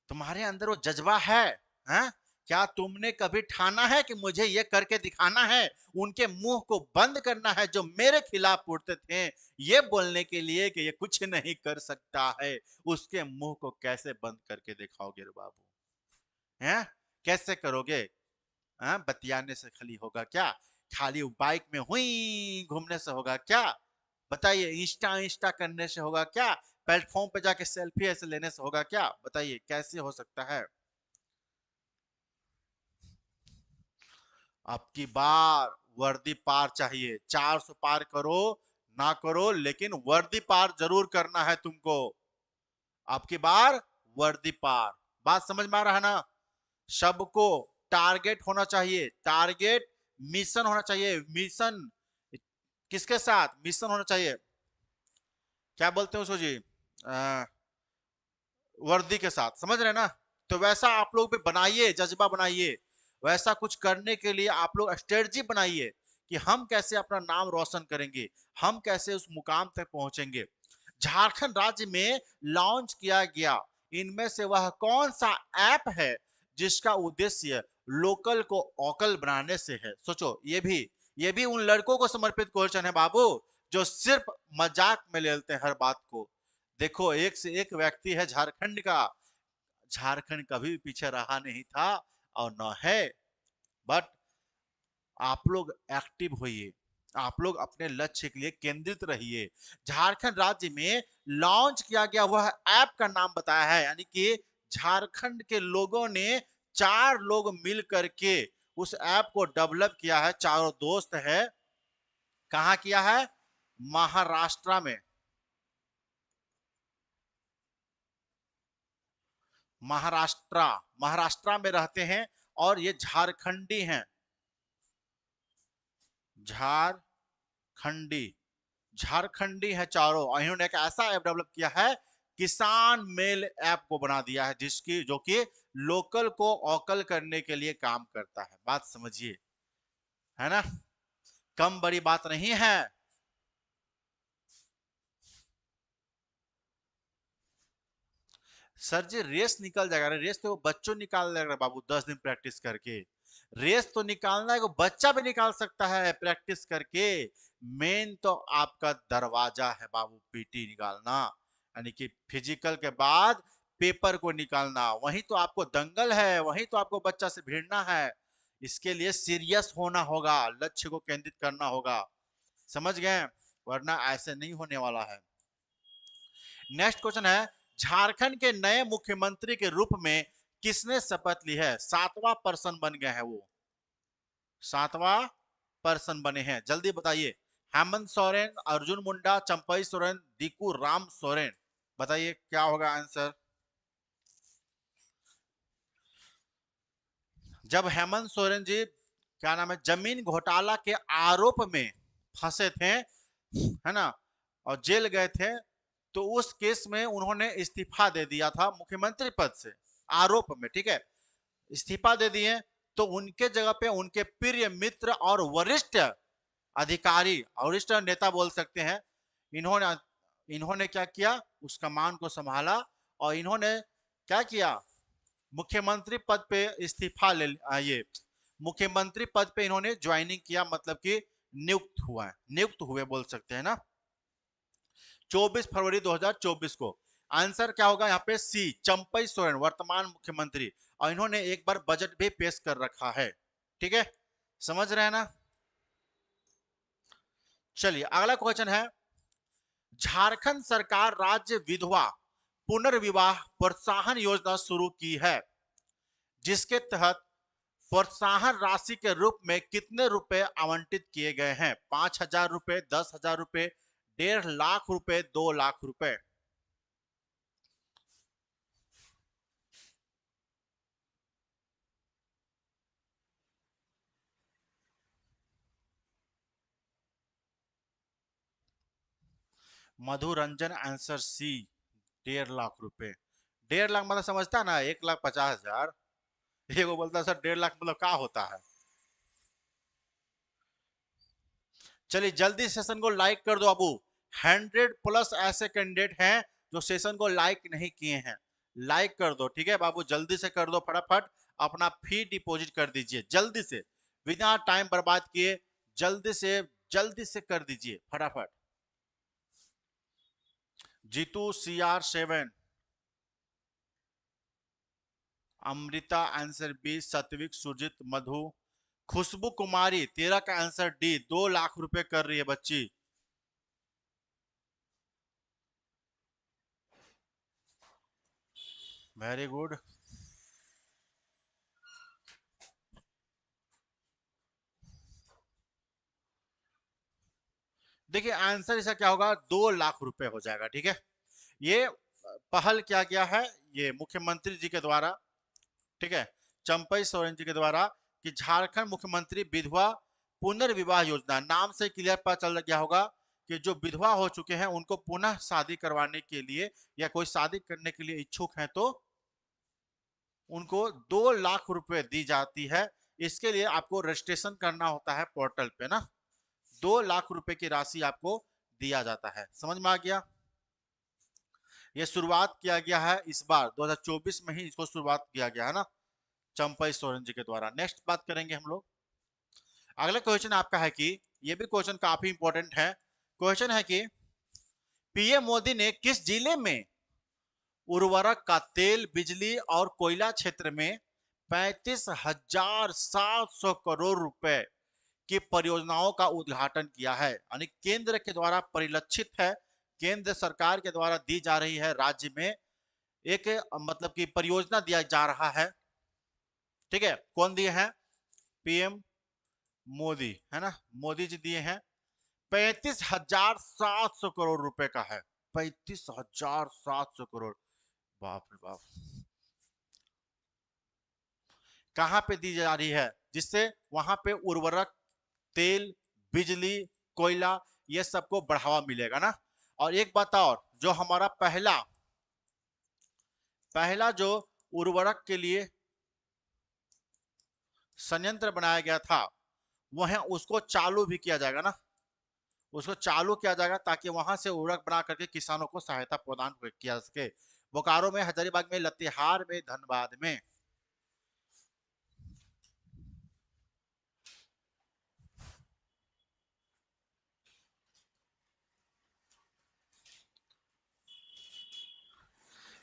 तुम्हारे अंदर वो जज्बा है, हैं? क्या तुमने कभी ठाना है कि मुझे ये करके दिखाना है, उनके मुंह को बंद करना है जो मेरे खिलाफ उठते थे ये बोलने के लिए कि ये कुछ नहीं कर सकता है, उसके मुंह को कैसे बंद करके दिखाओगे रे बाबू? हैं? कैसे करोगे? हाँ, बतियाने से खाली होगा क्या? खाली बाइक में हुई घूमने से होगा क्या? बताइए, इंस्टा इंस्टा करने से होगा क्या? प्लेटफॉर्म पे जाके सेल्फी ऐसे लेने से होगा क्या? बताइए कैसे हो सकता है? अब की बार वर्दी पार चाहिए, 400 पार करो ना करो लेकिन वर्दी पार जरूर करना है तुमको। अब की बार वर्दी पार। बात समझ में आ रहा है ना? सबको टारगेट होना चाहिए, टारगेट, मिशन होना चाहिए, मिशन। किसके साथ मिशन होना चाहिए? क्या बोलते हैं उसको जी? आ, वर्दी के साथ, समझ रहे ना? तो वैसा आप लोग भी बनाइए, जज्बा बनाइए, वैसा कुछ करने के लिए आप लोग स्ट्रेटजी बनाइए कि हम कैसे अपना नाम रोशन करेंगे, हम कैसे उस मुकाम तक पहुंचेंगे। झारखंड राज्य में लॉन्च किया गया इनमें से वह कौन सा ऐप है जिसका उद्देश्य लोकल को ओकल बनाने से है? सोचो, ये भी उन लड़कों को समर्पित क्वेश्चन है बाबू, जो सिर्फ मजाक में ले लेते हैं हर बात को। देखो, एक से एक व्यक्ति है झारखंड का। झारखंड कभी भी पीछे रहा नहीं था और न है। बट आप लोग एक्टिव होइए, आप लोग अपने लक्ष्य के लिए केंद्रित रहिए। झारखंड राज्य में लॉन्च किया गया वह ऐप का नाम बताया है, यानी कि झारखंड के लोगों ने, 4 लोग मिल करके उस ऐप को डेवलप किया है, चारों दोस्त है। कहाँ किया है? महाराष्ट्र में। महाराष्ट्र, महाराष्ट्र में रहते हैं और ये झारखंडी हैं। झारखंडी, झारखंडी है चारों, और इन्होंने एक ऐसा ऐप डेवलप किया है, किसान मेल ऐप को बना दिया है, जिसकी जो कि लोकल को ओकल करने के लिए काम करता है। बात समझिए, है ना? कम बड़ी बात नहीं है। सर जी रेस निकल जाएगा, रेस तो बच्चों निकाल लेगा बाबू, 10 दिन प्रैक्टिस करके। रेस तो निकालना है, बच्चा भी निकाल सकता है प्रैक्टिस करके। मेन तो आपका दरवाजा है बाबू, पीटी निकालना, यानी कि फिजिकल के बाद पेपर को निकालना। वही तो आपको दंगल है, वही तो आपको बच्चा से भिड़ना है। इसके लिए सीरियस होना होगा, लक्ष्य को केंद्रित करना होगा, समझ गए? वरना ऐसे नहीं होने वाला है। नेक्स्ट क्वेश्चन है, झारखंड के नए मुख्यमंत्री के रूप में किसने शपथ ली है? 7वां पर्सन बन गए हैं वो, 7वां पर्सन बने हैं, जल्दी बताइए। हेमंत सोरेन, अर्जुन मुंडा, चंपई सोरेन, दीकू राम सोरेन। बताइए क्या होगा आंसर? जब हेमंत सोरेन जी, क्या नाम है, जमीन घोटाला के आरोप में फंसे थे, है ना, और जेल गए थे, तो उस केस में उन्होंने इस्तीफा दे दिया था मुख्यमंत्री पद से, आरोप में, ठीक है, इस्तीफा दे दिए। तो उनके जगह पे उनके प्रिय मित्र और वरिष्ठ अधिकारी, वरिष्ठ नेता बोल सकते हैं, इन्होंने इन्होंने क्या किया, उस कमान को संभाला, और इन्होंने क्या किया, मुख्यमंत्री पद पे इस्तीफा ले ये मुख्यमंत्री पद पे इन्होंने ज्वाइनिंग किया, मतलब कि नियुक्त हुआ है, नियुक्त हुए बोल सकते हैं ना, 24 फरवरी 2024 को। आंसर क्या होगा यहाँ पे? सी, चंपई सोरेन, वर्तमान मुख्यमंत्री, और इन्होंने एक बार बजट भी पेश कर रखा है। ठीक है, समझ रहे हैं ना? चलिए अगला क्वेश्चन है, झारखंड सरकार राज्य विधवा पुनर्विवाह प्रोत्साहन योजना शुरू की है, जिसके तहत प्रोत्साहन राशि के रूप में कितने रुपए आवंटित किए गए हैं? 5,000 रुपए, 10,000 रुपए, 1.5 लाख रुपए, 2 लाख रुपए। मधु रंजन, आंसर सी, 1.5 लाख रुपए। 1.5 लाख मतलब समझता है ना, 1,50,000। ये वो बोलता है सर 1.5 लाख मतलब क्या होता है? चलिए जल्दी सेशन को लाइक कर दो अबू। 100+ ऐसे कैंडिडेट हैं जो सेशन को लाइक नहीं किए हैं, लाइक कर दो, ठीक है बाबू, जल्दी से कर दो फटाफट। अपना फी डिपॉजिट कर दीजिए जल्दी से, बिना टाइम बर्बाद किए जल्दी से कर दीजिए फटाफट। Jeetu CR7, Amrita answer B, Satvik Surjit Madhu, Khushboo Kumari तेरा का आंसर डी, 2 लाख रुपए कर रही है बच्ची। Very good. देखिए आंसर इसका क्या होगा, 2 लाख रुपए हो जाएगा, ठीक है। ये पहल किया गया है, ये मुख्यमंत्री जी के द्वारा, ठीक है, चंपई सोरेन जी के द्वारा, कि झारखंड मुख्यमंत्री विधवा पुनर्विवाह योजना, नाम से क्लियर पता चल गया होगा कि जो विधवा हो चुके हैं उनको पुनः शादी करवाने के लिए, या कोई शादी करने के लिए इच्छुक हैं तो उनको 2 लाख रुपए दी जाती है। इसके लिए आपको रजिस्ट्रेशन करना होता है पोर्टल पे ना, 2 लाख रुपए की राशि आपको दिया जाता है। समझ में आ गया। ये शुरुआत किया गया है इस बार 2024 में ही इसको शुरुआत किया गया है ना, चंपई सोरेन जी के द्वारा। नेक्स्ट बात करेंगे हम लोग। अगला क्वेश्चन आपका है कि, ये भी क्वेश्चन काफी इंपॉर्टेंट है। क्वेश्चन है कि पीएम मोदी ने किस जिले में उर्वरक का तेल, बिजली और कोयला क्षेत्र में 35,700 करोड़ रुपए की परियोजनाओं का उद्घाटन किया है। यानी केंद्र के द्वारा परिलक्षित है, केंद्र सरकार के द्वारा दी जा रही है राज्य में एक, मतलब कि परियोजना दिया जा रहा है, ठीक है। कौन दिए हैं, पीएम मोदी है ना, मोदी जी दिए हैं। 35,700 रुपए का है, 35,700 करोड़, बाप रे बाप। कहां पे दी जा रही है, जिससे वहां पे उर्वरक, तेल, बिजली, कोयला, ये सबको बढ़ावा मिलेगा ना। और एक बात और, जो हमारा पहला पहला जो उर्वरक के लिए संयंत्र बनाया गया था, वह उसको चालू भी किया जाएगा ना, उसको चालू किया जाएगा ताकि वहां से उर्वरक बना करके किसानों को सहायता प्रदान किया जा सके। बोकारो में, हजारीबाग में, लतेहार में, धनबाद में।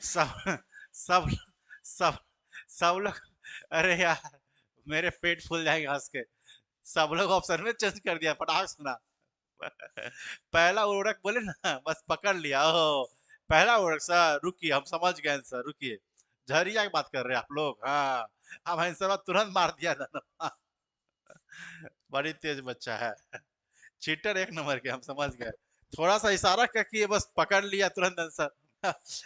सब सब सब सब लोग, अरे यार मेरे पेट फूल जाएगा हंस के। सब लोग ऑप्शन में चेंज कर दिया, फटाक सुना। पहला उर्वरक बोले ना, बस पकड़ लिया। ओ पहला उर्वरक सर, रुकिए हम समझ गए सर, रुकिए। झरिया की बात कर रहे हैं आप लोग, हाँ। अब आंसर तुरंत मार दिया था। बड़ी तेज बच्चा है, चीटर एक नंबर के, हम समझ गए। थोड़ा सा इशारा करके बस पकड़ लिया तुरंत आंसर।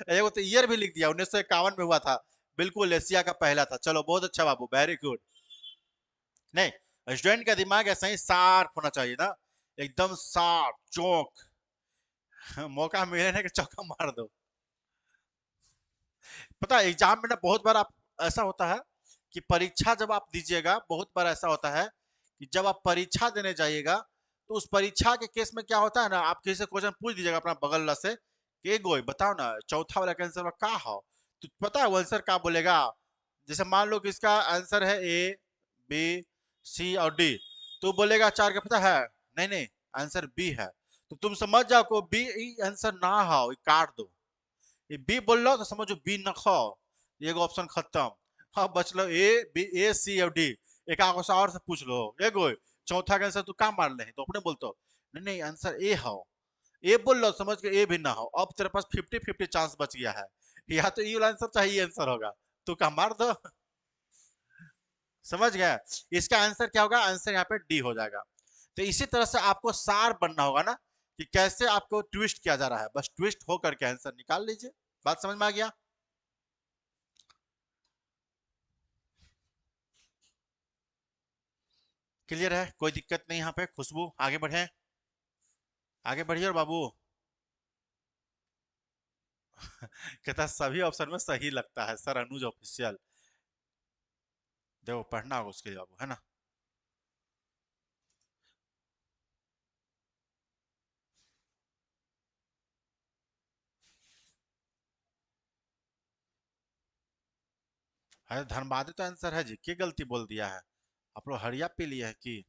एगो तो ईयर भी लिख दिया, 1951 में हुआ था, बिल्कुल एशिया का पहला था। चलो बहुत अच्छा बाबू, वेरी गुड। नहीं, स्टूडेंट का दिमाग ऐसा ही शार्प होना चाहिए ना, एकदम शार्प चौक। मौका मिले ना कि चौका मार दो। पता है एग्जाम में ना बहुत बार आप, ऐसा होता है कि परीक्षा जब आप दीजिएगा, बहुत बार ऐसा होता है कि जब आप परीक्षा देने जाइएगा, तो उस परीक्षा के केस में क्या होता है ना, आप किसी से क्वेश्चन पूछ दीजिएगा अपना बगल वाला से कि गोई बताओ ना चौथा वाला का आंसर का हो, तो पता है वो आंसर क्या बोलेगा। जैसे मान लो कि इसका आंसर है ए, बी, सी और डी, तो बोलेगा चार का पता है, नहीं नहीं आंसर बी है। तो तुम समझ जाओ को बी आंसर ना हो, काट दो। ये बी बोल लो तो समझो बी न खो, ये ऑप्शन खत्म। हाँ बच लो ए, बी, ए, सी और डी। एक आगो से और से पूछ लो, एगो चौथा का आंसर तू का मार ले, तो अपने बोलते हो नहीं नहीं आंसर ए हो। ए बोल लो समझ के ए भी ना हो, अब तेरे पास 50-50 चांस बच गया है। या तो ये वाला आंसर चाहिए आंसर होगा, तू का मार दो। समझ गया। इसका आंसर क्या होगा, आंसर यहाँ पे डी हो जाएगा। तो इसी तरह से आपको सार बनना होगा ना, कि कैसे आपको ट्विस्ट किया जा रहा है, बस ट्विस्ट होकर के आंसर निकाल लीजिए। बात समझ में आ गया। क्लियर है, कोई दिक्कत नहीं यहाँ पे। खुशबू आगे बढ़े, आगे बढ़िए और बाबू। कहता सभी ऑप्शन में सही लगता है सर, अनुज ऑफिशियल। देखो पढ़ना होगा उसके लिए बाबू, है ना। अरे धनबाद तो आंसर है जी, क्या गलती बोल दिया है? आप लोग हरिया पी लिए है कि?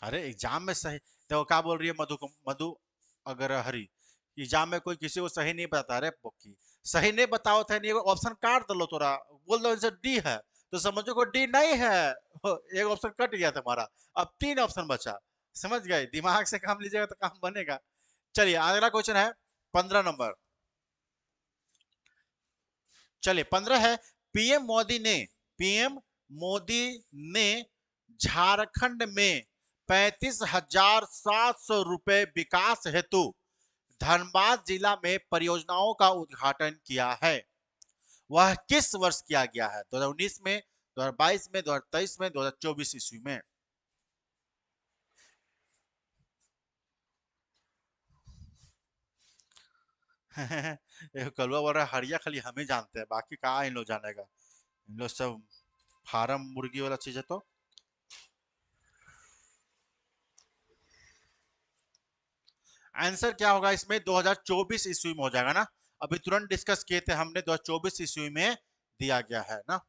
अरे एग्जाम में सही, देखो क्या बोल रही है मधु को, मधु अगर हरी, एग्जाम में कोई किसी को सही नहीं बताता रे पोकी। सही नहीं बताओ थे, नहीं ऑप्शन काट दो लो तोरा, बोल दो आंसर डी है, तो समझो को डी नहीं है। एक ऑप्शन कट गया तुम्हारा, अब तीन ऑप्शन बचा। समझ गए, दिमाग से काम लीजिएगा तो काम बनेगा। चलिए अगला क्वेश्चन है 15 नंबर। चलिए 15 है, पीएम मोदी ने पीएम मोदी ने झारखंड में 35,700 रुपए विकास हेतु धनबाद जिला में परियोजनाओं का उद्घाटन किया है। वह किस वर्ष किया गया है? 2019 में, 2022 में, 2023 में, 2024 ईस्वी में? कलवा बोल रहा है हरिया खाली हम ही जानते हैं, बाकी कहाँ इन लोग जानेगा, इन लोग सब फार्म मुर्गी वाला चीज है तो। आंसर क्या होगा इसमें? 2024 ईस्वी में हो जाएगा ना। अभी तुरंत डिस्कस किए थे हमने, 2024 ईस्वी में दिया गया है ना।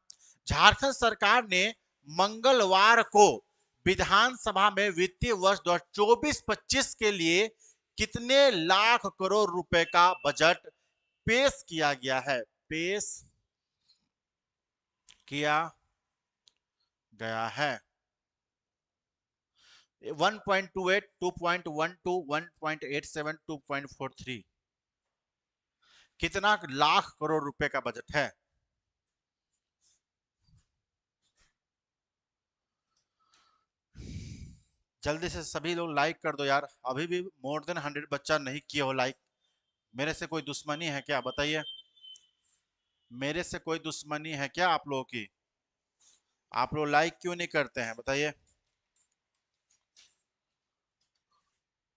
झारखंड सरकार ने मंगलवार को विधानसभा में वित्तीय वर्ष 2024-25 के लिए कितने लाख करोड़ रुपए का बजट पेश किया गया है? पेश किया गया है। 1.28, 2.12, 1.87, 2.43, कितना लाख करोड़ रुपए का बजट है? जल्दी से सभी लोग लाइक कर दो यार, अभी भी मोर देन 100 बच्चा नहीं किए हो लाइक। मेरे से कोई दुश्मनी है क्या बताइए? मेरे से कोई दुश्मनी है क्या आप लोगों की? आप लोग लाइक क्यों नहीं करते हैं बताइए?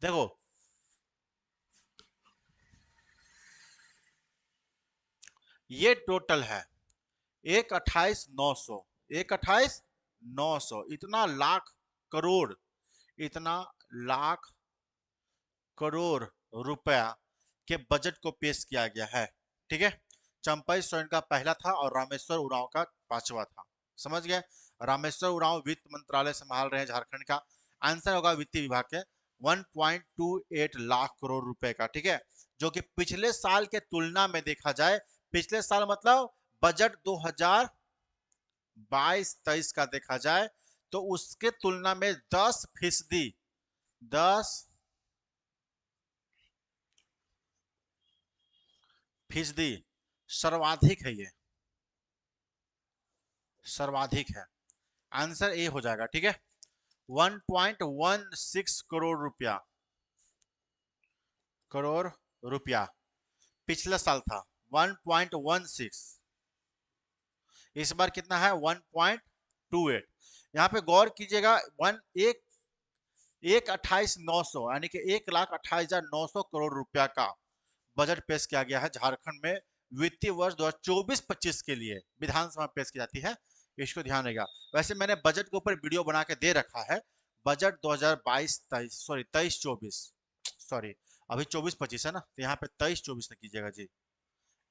देखो, ये टोटल है 1,28,900, 1,28,900, इतना लाख करोड़, इतना लाख करोड़ रुपया के बजट को पेश किया गया है। ठीक है, चंपई सोरेन का पहला था और रामेश्वर उरांव का पांचवा था। समझ गए? रामेश्वर उरांव वित्त मंत्रालय संभाल रहे हैं झारखंड का। आंसर होगा वित्त विभाग के 1.28 लाख करोड़ रुपए का। ठीक है, जो कि पिछले साल के तुलना में देखा जाए, पिछले साल मतलब बजट 2022-23 का देखा जाए, तो उसके तुलना में 10%, 10% सर्वाधिक है ये, सर्वाधिक है। आंसर ए हो जाएगा। ठीक है, 1.16 करोड़ रुपया, करोड़ रुपया पिछला साल था 1.16, इस बार कितना है? 1.28। यहाँ पे गौर कीजिएगा, वन एक एक 28,900 यानी कि 1,28,900 करोड़ रुपया का बजट पेश किया गया है झारखंड में वित्तीय वर्ष 2024-25 के लिए, विधानसभा पेश की जाती है। इसको ध्यान रहेगा। वैसे मैंने बजट के ऊपर वीडियो बना के दे रखा है, बजट 2022-23, सॉरी 23-24, सॉरी अभी 24-25 है ना, तो यहाँ पे 23-24 न कीजिएगा जी,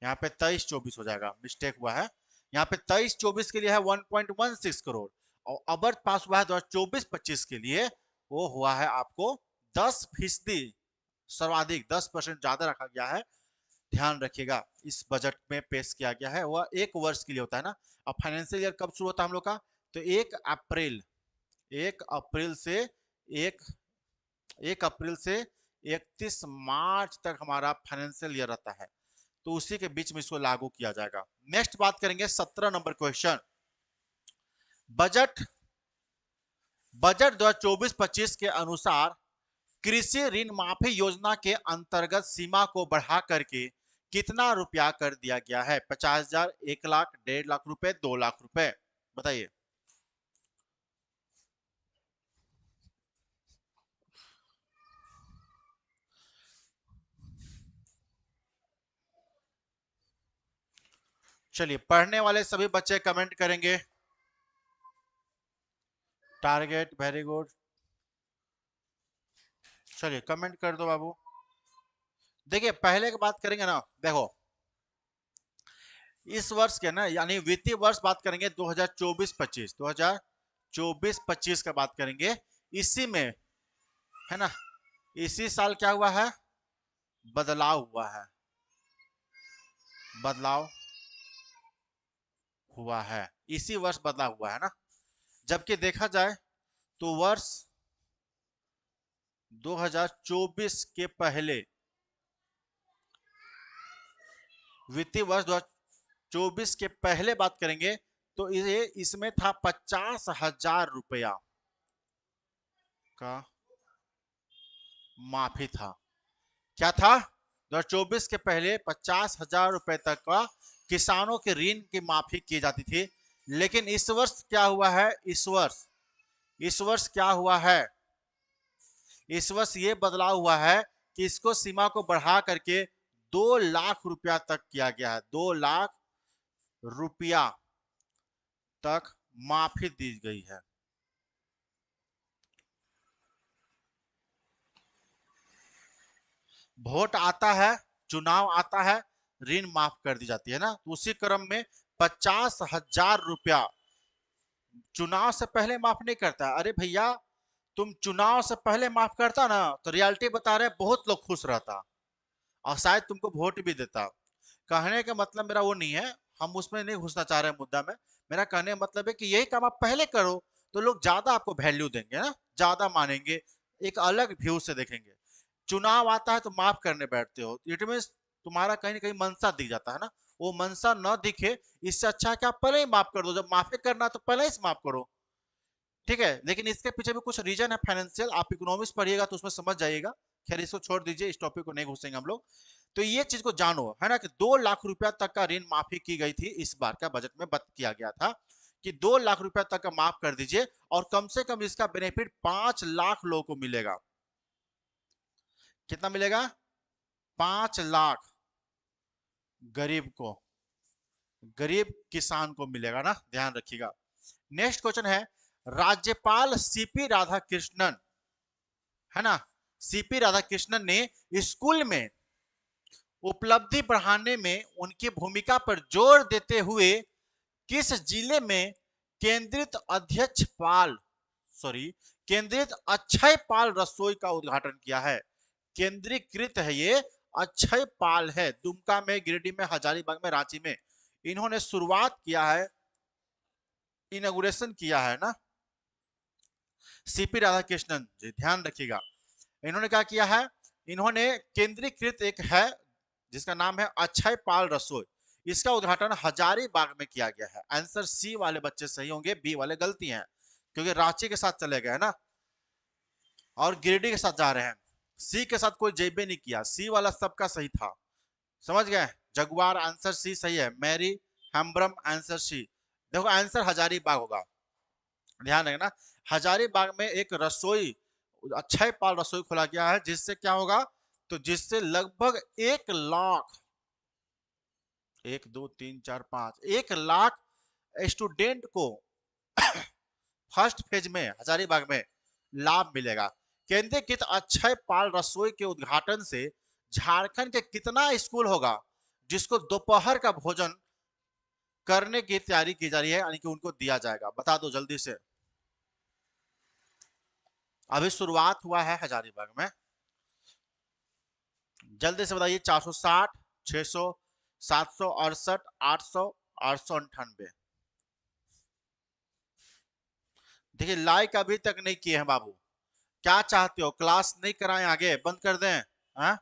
यहाँ पे 23-24 हो जाएगा, मिस्टेक हुआ है। यहाँ पे 23-24 के लिए है 1.16 करोड़, और अबर पास हुआ है 2024-25 के लिए, वो हुआ है आपको 10%, सर्वाधिक 10% ज्यादा रखा गया है। ध्यान रखिएगा, इस बजट में पेश किया गया है, वह एक वर्ष के लिए होता है ना। अब फाइनेंशियल ईयर कब शुरू होता है हम लोग का? तो 1 अप्रैल, 1 अप्रैल से एक 1 अप्रैल से 31 मार्च तक हमारा फाइनेंशियल ईयर रहता है, तो उसी के बीच में इसको लागू किया जाएगा। नेक्स्ट बात करेंगे 17 नंबर क्वेश्चन। बजट बजट 2024-25 के अनुसार कृषि ऋण माफी योजना के अंतर्गत सीमा को बढ़ा करके कितना रुपया कर दिया गया है? 50,000, 1 लाख, 1.5 लाख रुपए, 2 लाख रुपए, बताइए। चलिए, पढ़ने वाले सभी बच्चे कमेंट करेंगे। Target, very good. चलिए कमेंट कर दो बाबू। देखिए पहले की बात करेंगे ना, देखो इस वर्ष के ना यानी वित्तीय वर्ष बात करेंगे 2024-25, 2024-25 का बात करेंगे। इसी में है ना, इसी साल क्या हुआ है, बदलाव हुआ है, बदलाव हुआ है, इसी वर्ष बदलाव हुआ है ना। जबकि देखा जाए तो वर्ष 2024 के पहले, वित्तीय वर्ष 2024 के पहले बात करेंगे तो ये इसमें था 50,000 रुपया का माफी था। क्या था, 2024 के पहले 50,000 रुपए तक का किसानों के ऋण की माफी की जाती थी। लेकिन इस वर्ष क्या हुआ है, इस वर्ष क्या हुआ है, इस वर्ष ये बदलाव हुआ है कि इसको सीमा को बढ़ा करके 2 लाख रुपया तक किया गया है। 2 लाख रुपया तक माफी दी गई है। वोट आता है, चुनाव आता है, ऋण माफ कर दी जाती है ना। तो उसी क्रम में 50,000 रुपया चुनाव से पहले माफ नहीं करता। अरे भैया, तुम चुनाव से पहले माफ करता ना तो रियलिटी बता रहे बहुत लोग खुश रहता और शायद तुमको वोट भी देता। कहने का मतलब मेरा वो नहीं है, हम उसमें नहीं घुसना चाह रहे हैं मुद्दा में। मेरा कहने का मतलब है कि यही काम आप पहले करो तो लोग ज्यादा आपको वैल्यू देंगे ना, ज्यादा मानेंगे, एक अलग व्यू से देखेंगे। चुनाव आता है तो माफ करने बैठते हो, इट मीन तुम्हारा कहीं ना कहीं मनसा दिख जाता है ना। वो मनसा न दिखे, इससे अच्छा है कि आप पहले ही माफ कर दो। जब माफी करना तो पहले ही माफ करो, ठीक है। लेकिन इसके पीछे भी कुछ रीजन है फाइनेंशियल, आप इकोनॉमिक्स पढ़िएगा तो उसमें समझ जाइएगा। खैर इसको छोड़ दीजिए, इस टॉपिक को नहीं घुसेंगे हम लोग। तो ये चीज को जानो है ना कि 2 लाख रुपया तक का ऋण माफी की गई थी। इस बार का बजट में बत किया गया था कि 2 लाख रुपया तक का माफ कर दीजिए और कम से कम इसका बेनिफिट 5 लाख लोगों को मिलेगा। कितना मिलेगा, 5 लाख गरीब को, गरीब किसान को मिलेगा ना, ध्यान रखिएगा। नेक्स्ट क्वेश्चन है, राज्यपाल सीपी राधाकृष्णन, है ना, सीपी राधाकृष्णन ने स्कूल में उपलब्धि बढ़ाने में उनकी भूमिका पर जोर देते हुए किस जिले में केंद्रित अध्यक्ष पाल सॉरी केंद्रित अक्षय पाल रसोई का उद्घाटन किया है। केंद्रीकृत है ये, अक्षय पाल है, दुमका में, गिरिडीह में, हजारीबाग में, रांची में इन्होंने शुरुआत किया है, इनॉग्रेशन किया है ना, सीपी राधाकृष्णन जी, ध्यान रखिएगा। इन्होंने क्या किया है, इन्होंने केंद्रीकृत एक है जिसका नाम है अक्षय पाल रसोई, इसका उद्घाटन हजारीबाग में किया गया है। आंसर सी वाले बच्चे सही होंगे, बी वाले गलती हैं, क्योंकि रांची के साथ चले गए ना और गिरिडीह के साथ जा रहे हैं। सी के साथ कोई जेबे नहीं किया, सी वाला सबका सही था, समझ गए। जगुआर आंसर सी सही है, मैरी हेम्ब्रम आंसर सी। देखो आंसर हजारीबाग होगा, ध्यान रखना। हजारीबाग में एक रसोई, अक्षय पाल रसोई खोला गया है, जिससे क्या होगा, तो जिससे लगभग 1 लाख, 1 2 3 4 5 1 लाख स्टूडेंट को फर्स्ट फेज में हजारीबाग में लाभ मिलेगा। केंद्रीकृत अक्षय पाल रसोई के उद्घाटन से झारखंड के कितना स्कूल होगा जिसको दोपहर का भोजन करने की तैयारी की जा रही है, यानी कि उनको दिया जाएगा, बता दो जल्दी से। अभी शुरुआत हुआ है हजारीबाग में, जल्दी से बताइए। 460, 600, 768, 800, 898। देखिए लाइक अभी तक नहीं किए हैं बाबू, क्या चाहते हो, क्लास नहीं कराएं आगे, बंद कर दें? हा?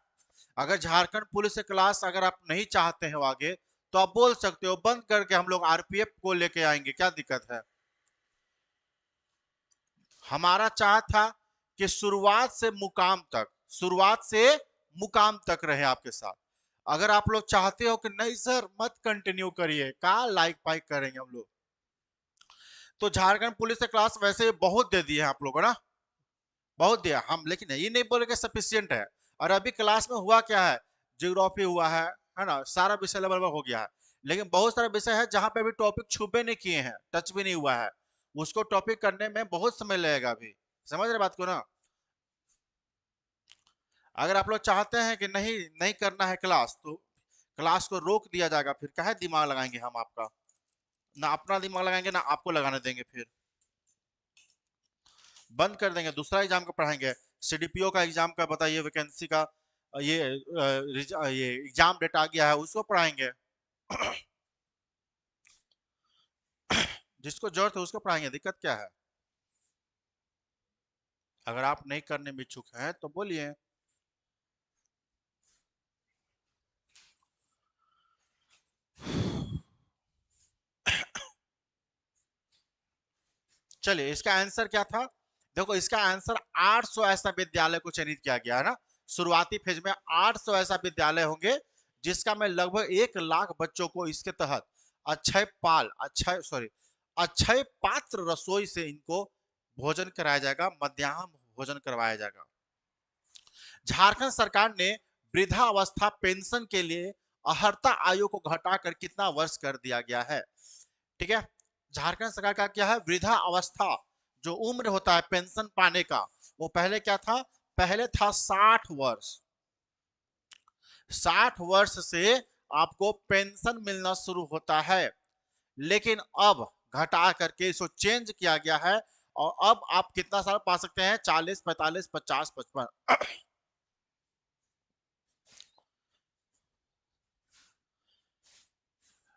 अगर झारखंड पुलिस से क्लास अगर आप नहीं चाहते हो आगे तो आप बोल सकते हो, बंद करके हम लोग आरपीएफ को लेके आएंगे, क्या दिक्कत है। हमारा चाह था कि शुरुआत से मुकाम तक, शुरुआत से मुकाम तक रहे आपके साथ। अगर आप लोग चाहते हो कि नहीं सर मत कंटिन्यू करिए, कहा लाइक पाइक करेंगे हम लोग। तो झारखंड पुलिस से क्लास वैसे बहुत दे दिए हैं आप लोगों ना, बहुत दिया हम, लेकिन ये नहीं बोले कि सफिशियंट है। और अभी क्लास में हुआ क्या है, ज्योग्राफी हुआ है ना, सारा विषय लेवल हो गया है। लेकिन बहुत सारे विषय है जहां पे अभी टॉपिक छुपे नहीं किए हैं, टच भी नहीं हुआ है, उसको टॉपिक करने में बहुत समय लगेगा अभी, समझ रहे बात को ना। अगर आप लोग चाहते हैं कि नहीं नहीं करना है क्लास, तो क्लास को रोक दिया जाएगा, फिर काहे दिमाग लगाएंगे हम आपका, ना अपना दिमाग लगाएंगे ना आपको लगाने देंगे, फिर बंद कर देंगे, दूसरा एग्जाम का पढ़ाएंगे। सीडीपीओ का एग्जाम का बताइए, वैकेंसी का ये एग्जाम डेट आ गया है, उसको पढ़ाएंगे। जिसको जरूरत है उसको पढ़ाएंगे, दिक्कत क्या है? अगर आप नहीं करने में इच्छुक हैं तो बोलिए। चलिए, इसका आंसर क्या था? देखो, इसका आंसर 800 ऐसा विद्यालय को चयनित किया गया है ना। शुरुआती फेज में 800 ऐसा विद्यालय होंगे, जिसका मैं लगभग 1 लाख बच्चों को इसके तहत अक्षय पाल, अक्षय सॉरी अक्षय पात्र रसोई से इनको भोजन कराया जाएगा, मध्याह्न भोजन करवाया जाएगा। झारखंड सरकार ने वृद्धावस्था पेंशन के लिए अहर्ता आयु को घटाकर कितना वर्ष कर दिया गया है? ठीक है, झारखंड सरकार का क्या है, वृद्धा अवस्था जो उम्र होता है पेंशन पाने का, वो पहले क्या था? पहले था 60 वर्ष। 60 वर्ष से आपको पेंशन मिलना शुरू होता है, लेकिन अब घटा करके इसको चेंज किया गया है, और अब आप कितना साल पा सकते हैं? 40, 45, 50, 55।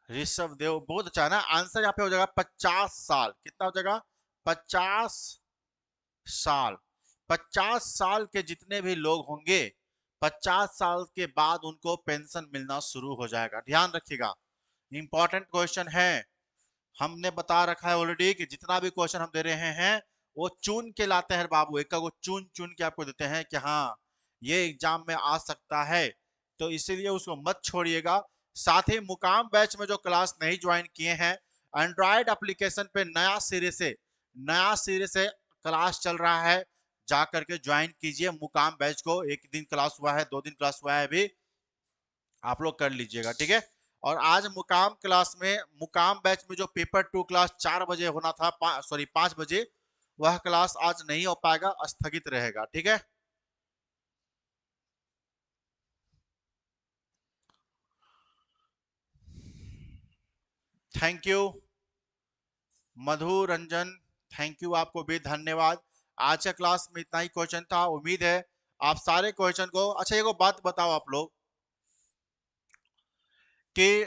ऋषभ देव बहुत अच्छा है ना। आंसर यहाँ पे हो जाएगा 50 साल। कितना हो जाएगा? 50 साल। 50 साल के जितने भी लोग होंगे, 50 साल के बाद उनको पेंशन मिलना शुरू हो जाएगा। ध्यान रखिएगा, इंपॉर्टेंट क्वेश्चन है। हमने बता रखा है ऑलरेडी कि जितना भी क्वेश्चन हम दे रहे हैं वो चुन के लाते हैं बाबू, एक को चुन चुन के आपको देते हैं कि हाँ ये एग्जाम में आ सकता है, तो इसीलिए उसको मत छोड़िएगा। साथ ही मुकाम बैच में जो क्लास नहीं ज्वाइन किए हैं, एंड्रॉयड एप्लीकेशन पे नया सिरे से क्लास चल रहा है, जा करके ज्वाइन कीजिए मुकाम बैच को। 1 दिन क्लास हुआ है, 2 दिन क्लास हुआ है, अभी आप लोग कर लीजिएगा, ठीक है। और आज मुकाम क्लास में, मुकाम बैच में जो पेपर 2 क्लास 4 बजे होना था, 5 बजे, वह क्लास आज नहीं हो पाएगा, स्थगित रहेगा, ठीक है। Thank you Madhu Ranjan, thank you, आपको भी धन्यवाद। आज का क्लास में इतना ही क्वेश्चन था, उम्मीद है आप सारे क्वेश्चन को। अच्छा, एक बात बताओ आप लोग कि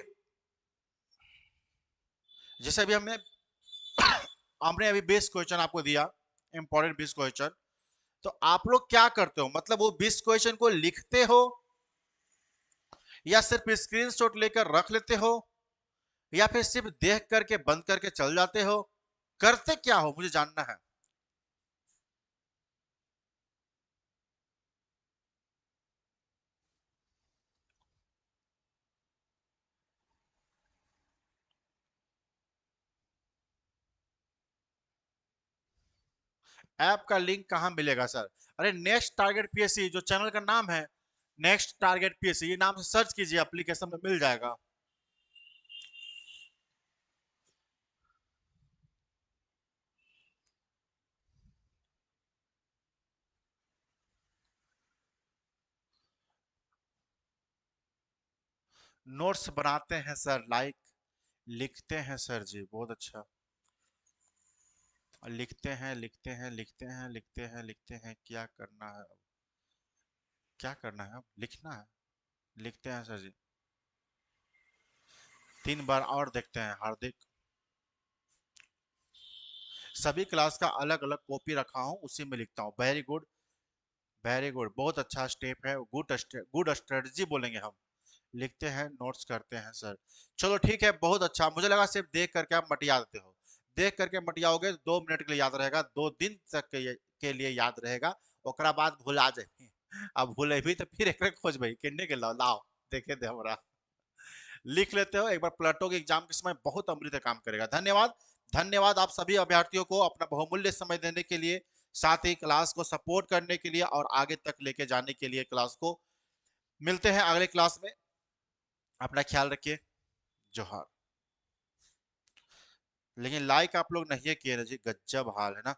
जैसे अभी हमने हमने अभी 20 क्वेश्चन आपको दिया, इंपॉर्टेंट 20 क्वेश्चन, तो आप लोग क्या करते हो? मतलब वो 20 क्वेश्चन को लिखते हो, या सिर्फ स्क्रीनशॉट लेकर रख लेते हो, या फिर सिर्फ देख करके बंद करके चल जाते हो? करते क्या हो, मुझे जानना है। ऐप का लिंक कहां मिलेगा सर? अरे नेक्स्ट टारगेट पीएससी जो चैनल का नाम है, नेक्स्ट टारगेट पीएससी, ये नाम से सर्च कीजिए, एप्लीकेशन में मिल जाएगा। नोट्स बनाते हैं सर, लाइक लिखते हैं सर जी, बहुत अच्छा। लिखते हैं लिखते हैं लिखते हैं लिखते हैं लिखते हैं, क्या करना है अब? क्या करना है अब? लिखना है, लिखते हैं सर जी। 3 बार और देखते हैं हार्दिक। सभी क्लास का अलग अलग कॉपी रखा हूँ, उसी में लिखता हूँ। वेरी गुड, वेरी गुड, बहुत अच्छा स्टेप है, गुड स्ट्रेटजी बोलेंगे हम। लिखते हैं, नोट्स करते हैं सर। चलो ठीक है, बहुत अच्छा। मुझे लगा सिर्फ देख करके आप मटिया देते हो। देख करके मटियाओगे 2 मिनट के लिए याद रहेगा, 2 दिन तक के लिए याद रहेगा, ओकरा बाद भुला जाए। अब भूले भी तो फिर एक खोज भाई किन्ने के लाओ लाओ, देखे दे हमरा। लिख लेते हो, एक बार प्लेटो के एग्जाम के समय बहुत अमृत काम करेगा। धन्यवाद। धन्यवाद आप सभी अभ्यर्थियों को अपना बहुमूल्य समय देने के लिए, साथ ही क्लास को सपोर्ट करने के लिए और आगे तक लेके जाने के लिए क्लास को। मिलते हैं अगले क्लास में, अपना ख्याल रखिए। जोहार। लेकिन लाइक आप लोग नहीं किए ना जी, गज्जब हाल है ना,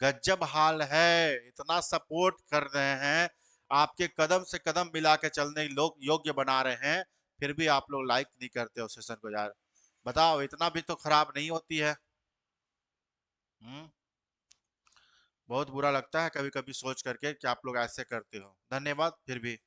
गज्जब हाल है, इतना सपोर्ट कर रहे हैं। आपके कदम से कदम मिला के चलने लोग योग्य बना रहे हैं, फिर भी आप लोग लाइक नहीं करते हो सेशन को यार। बताओ, इतना भी तो खराब नहीं होती है। हम्म। बहुत बुरा लगता है कभी कभी सोच करके कि आप लोग ऐसे करते हो। धन्यवाद फिर भी।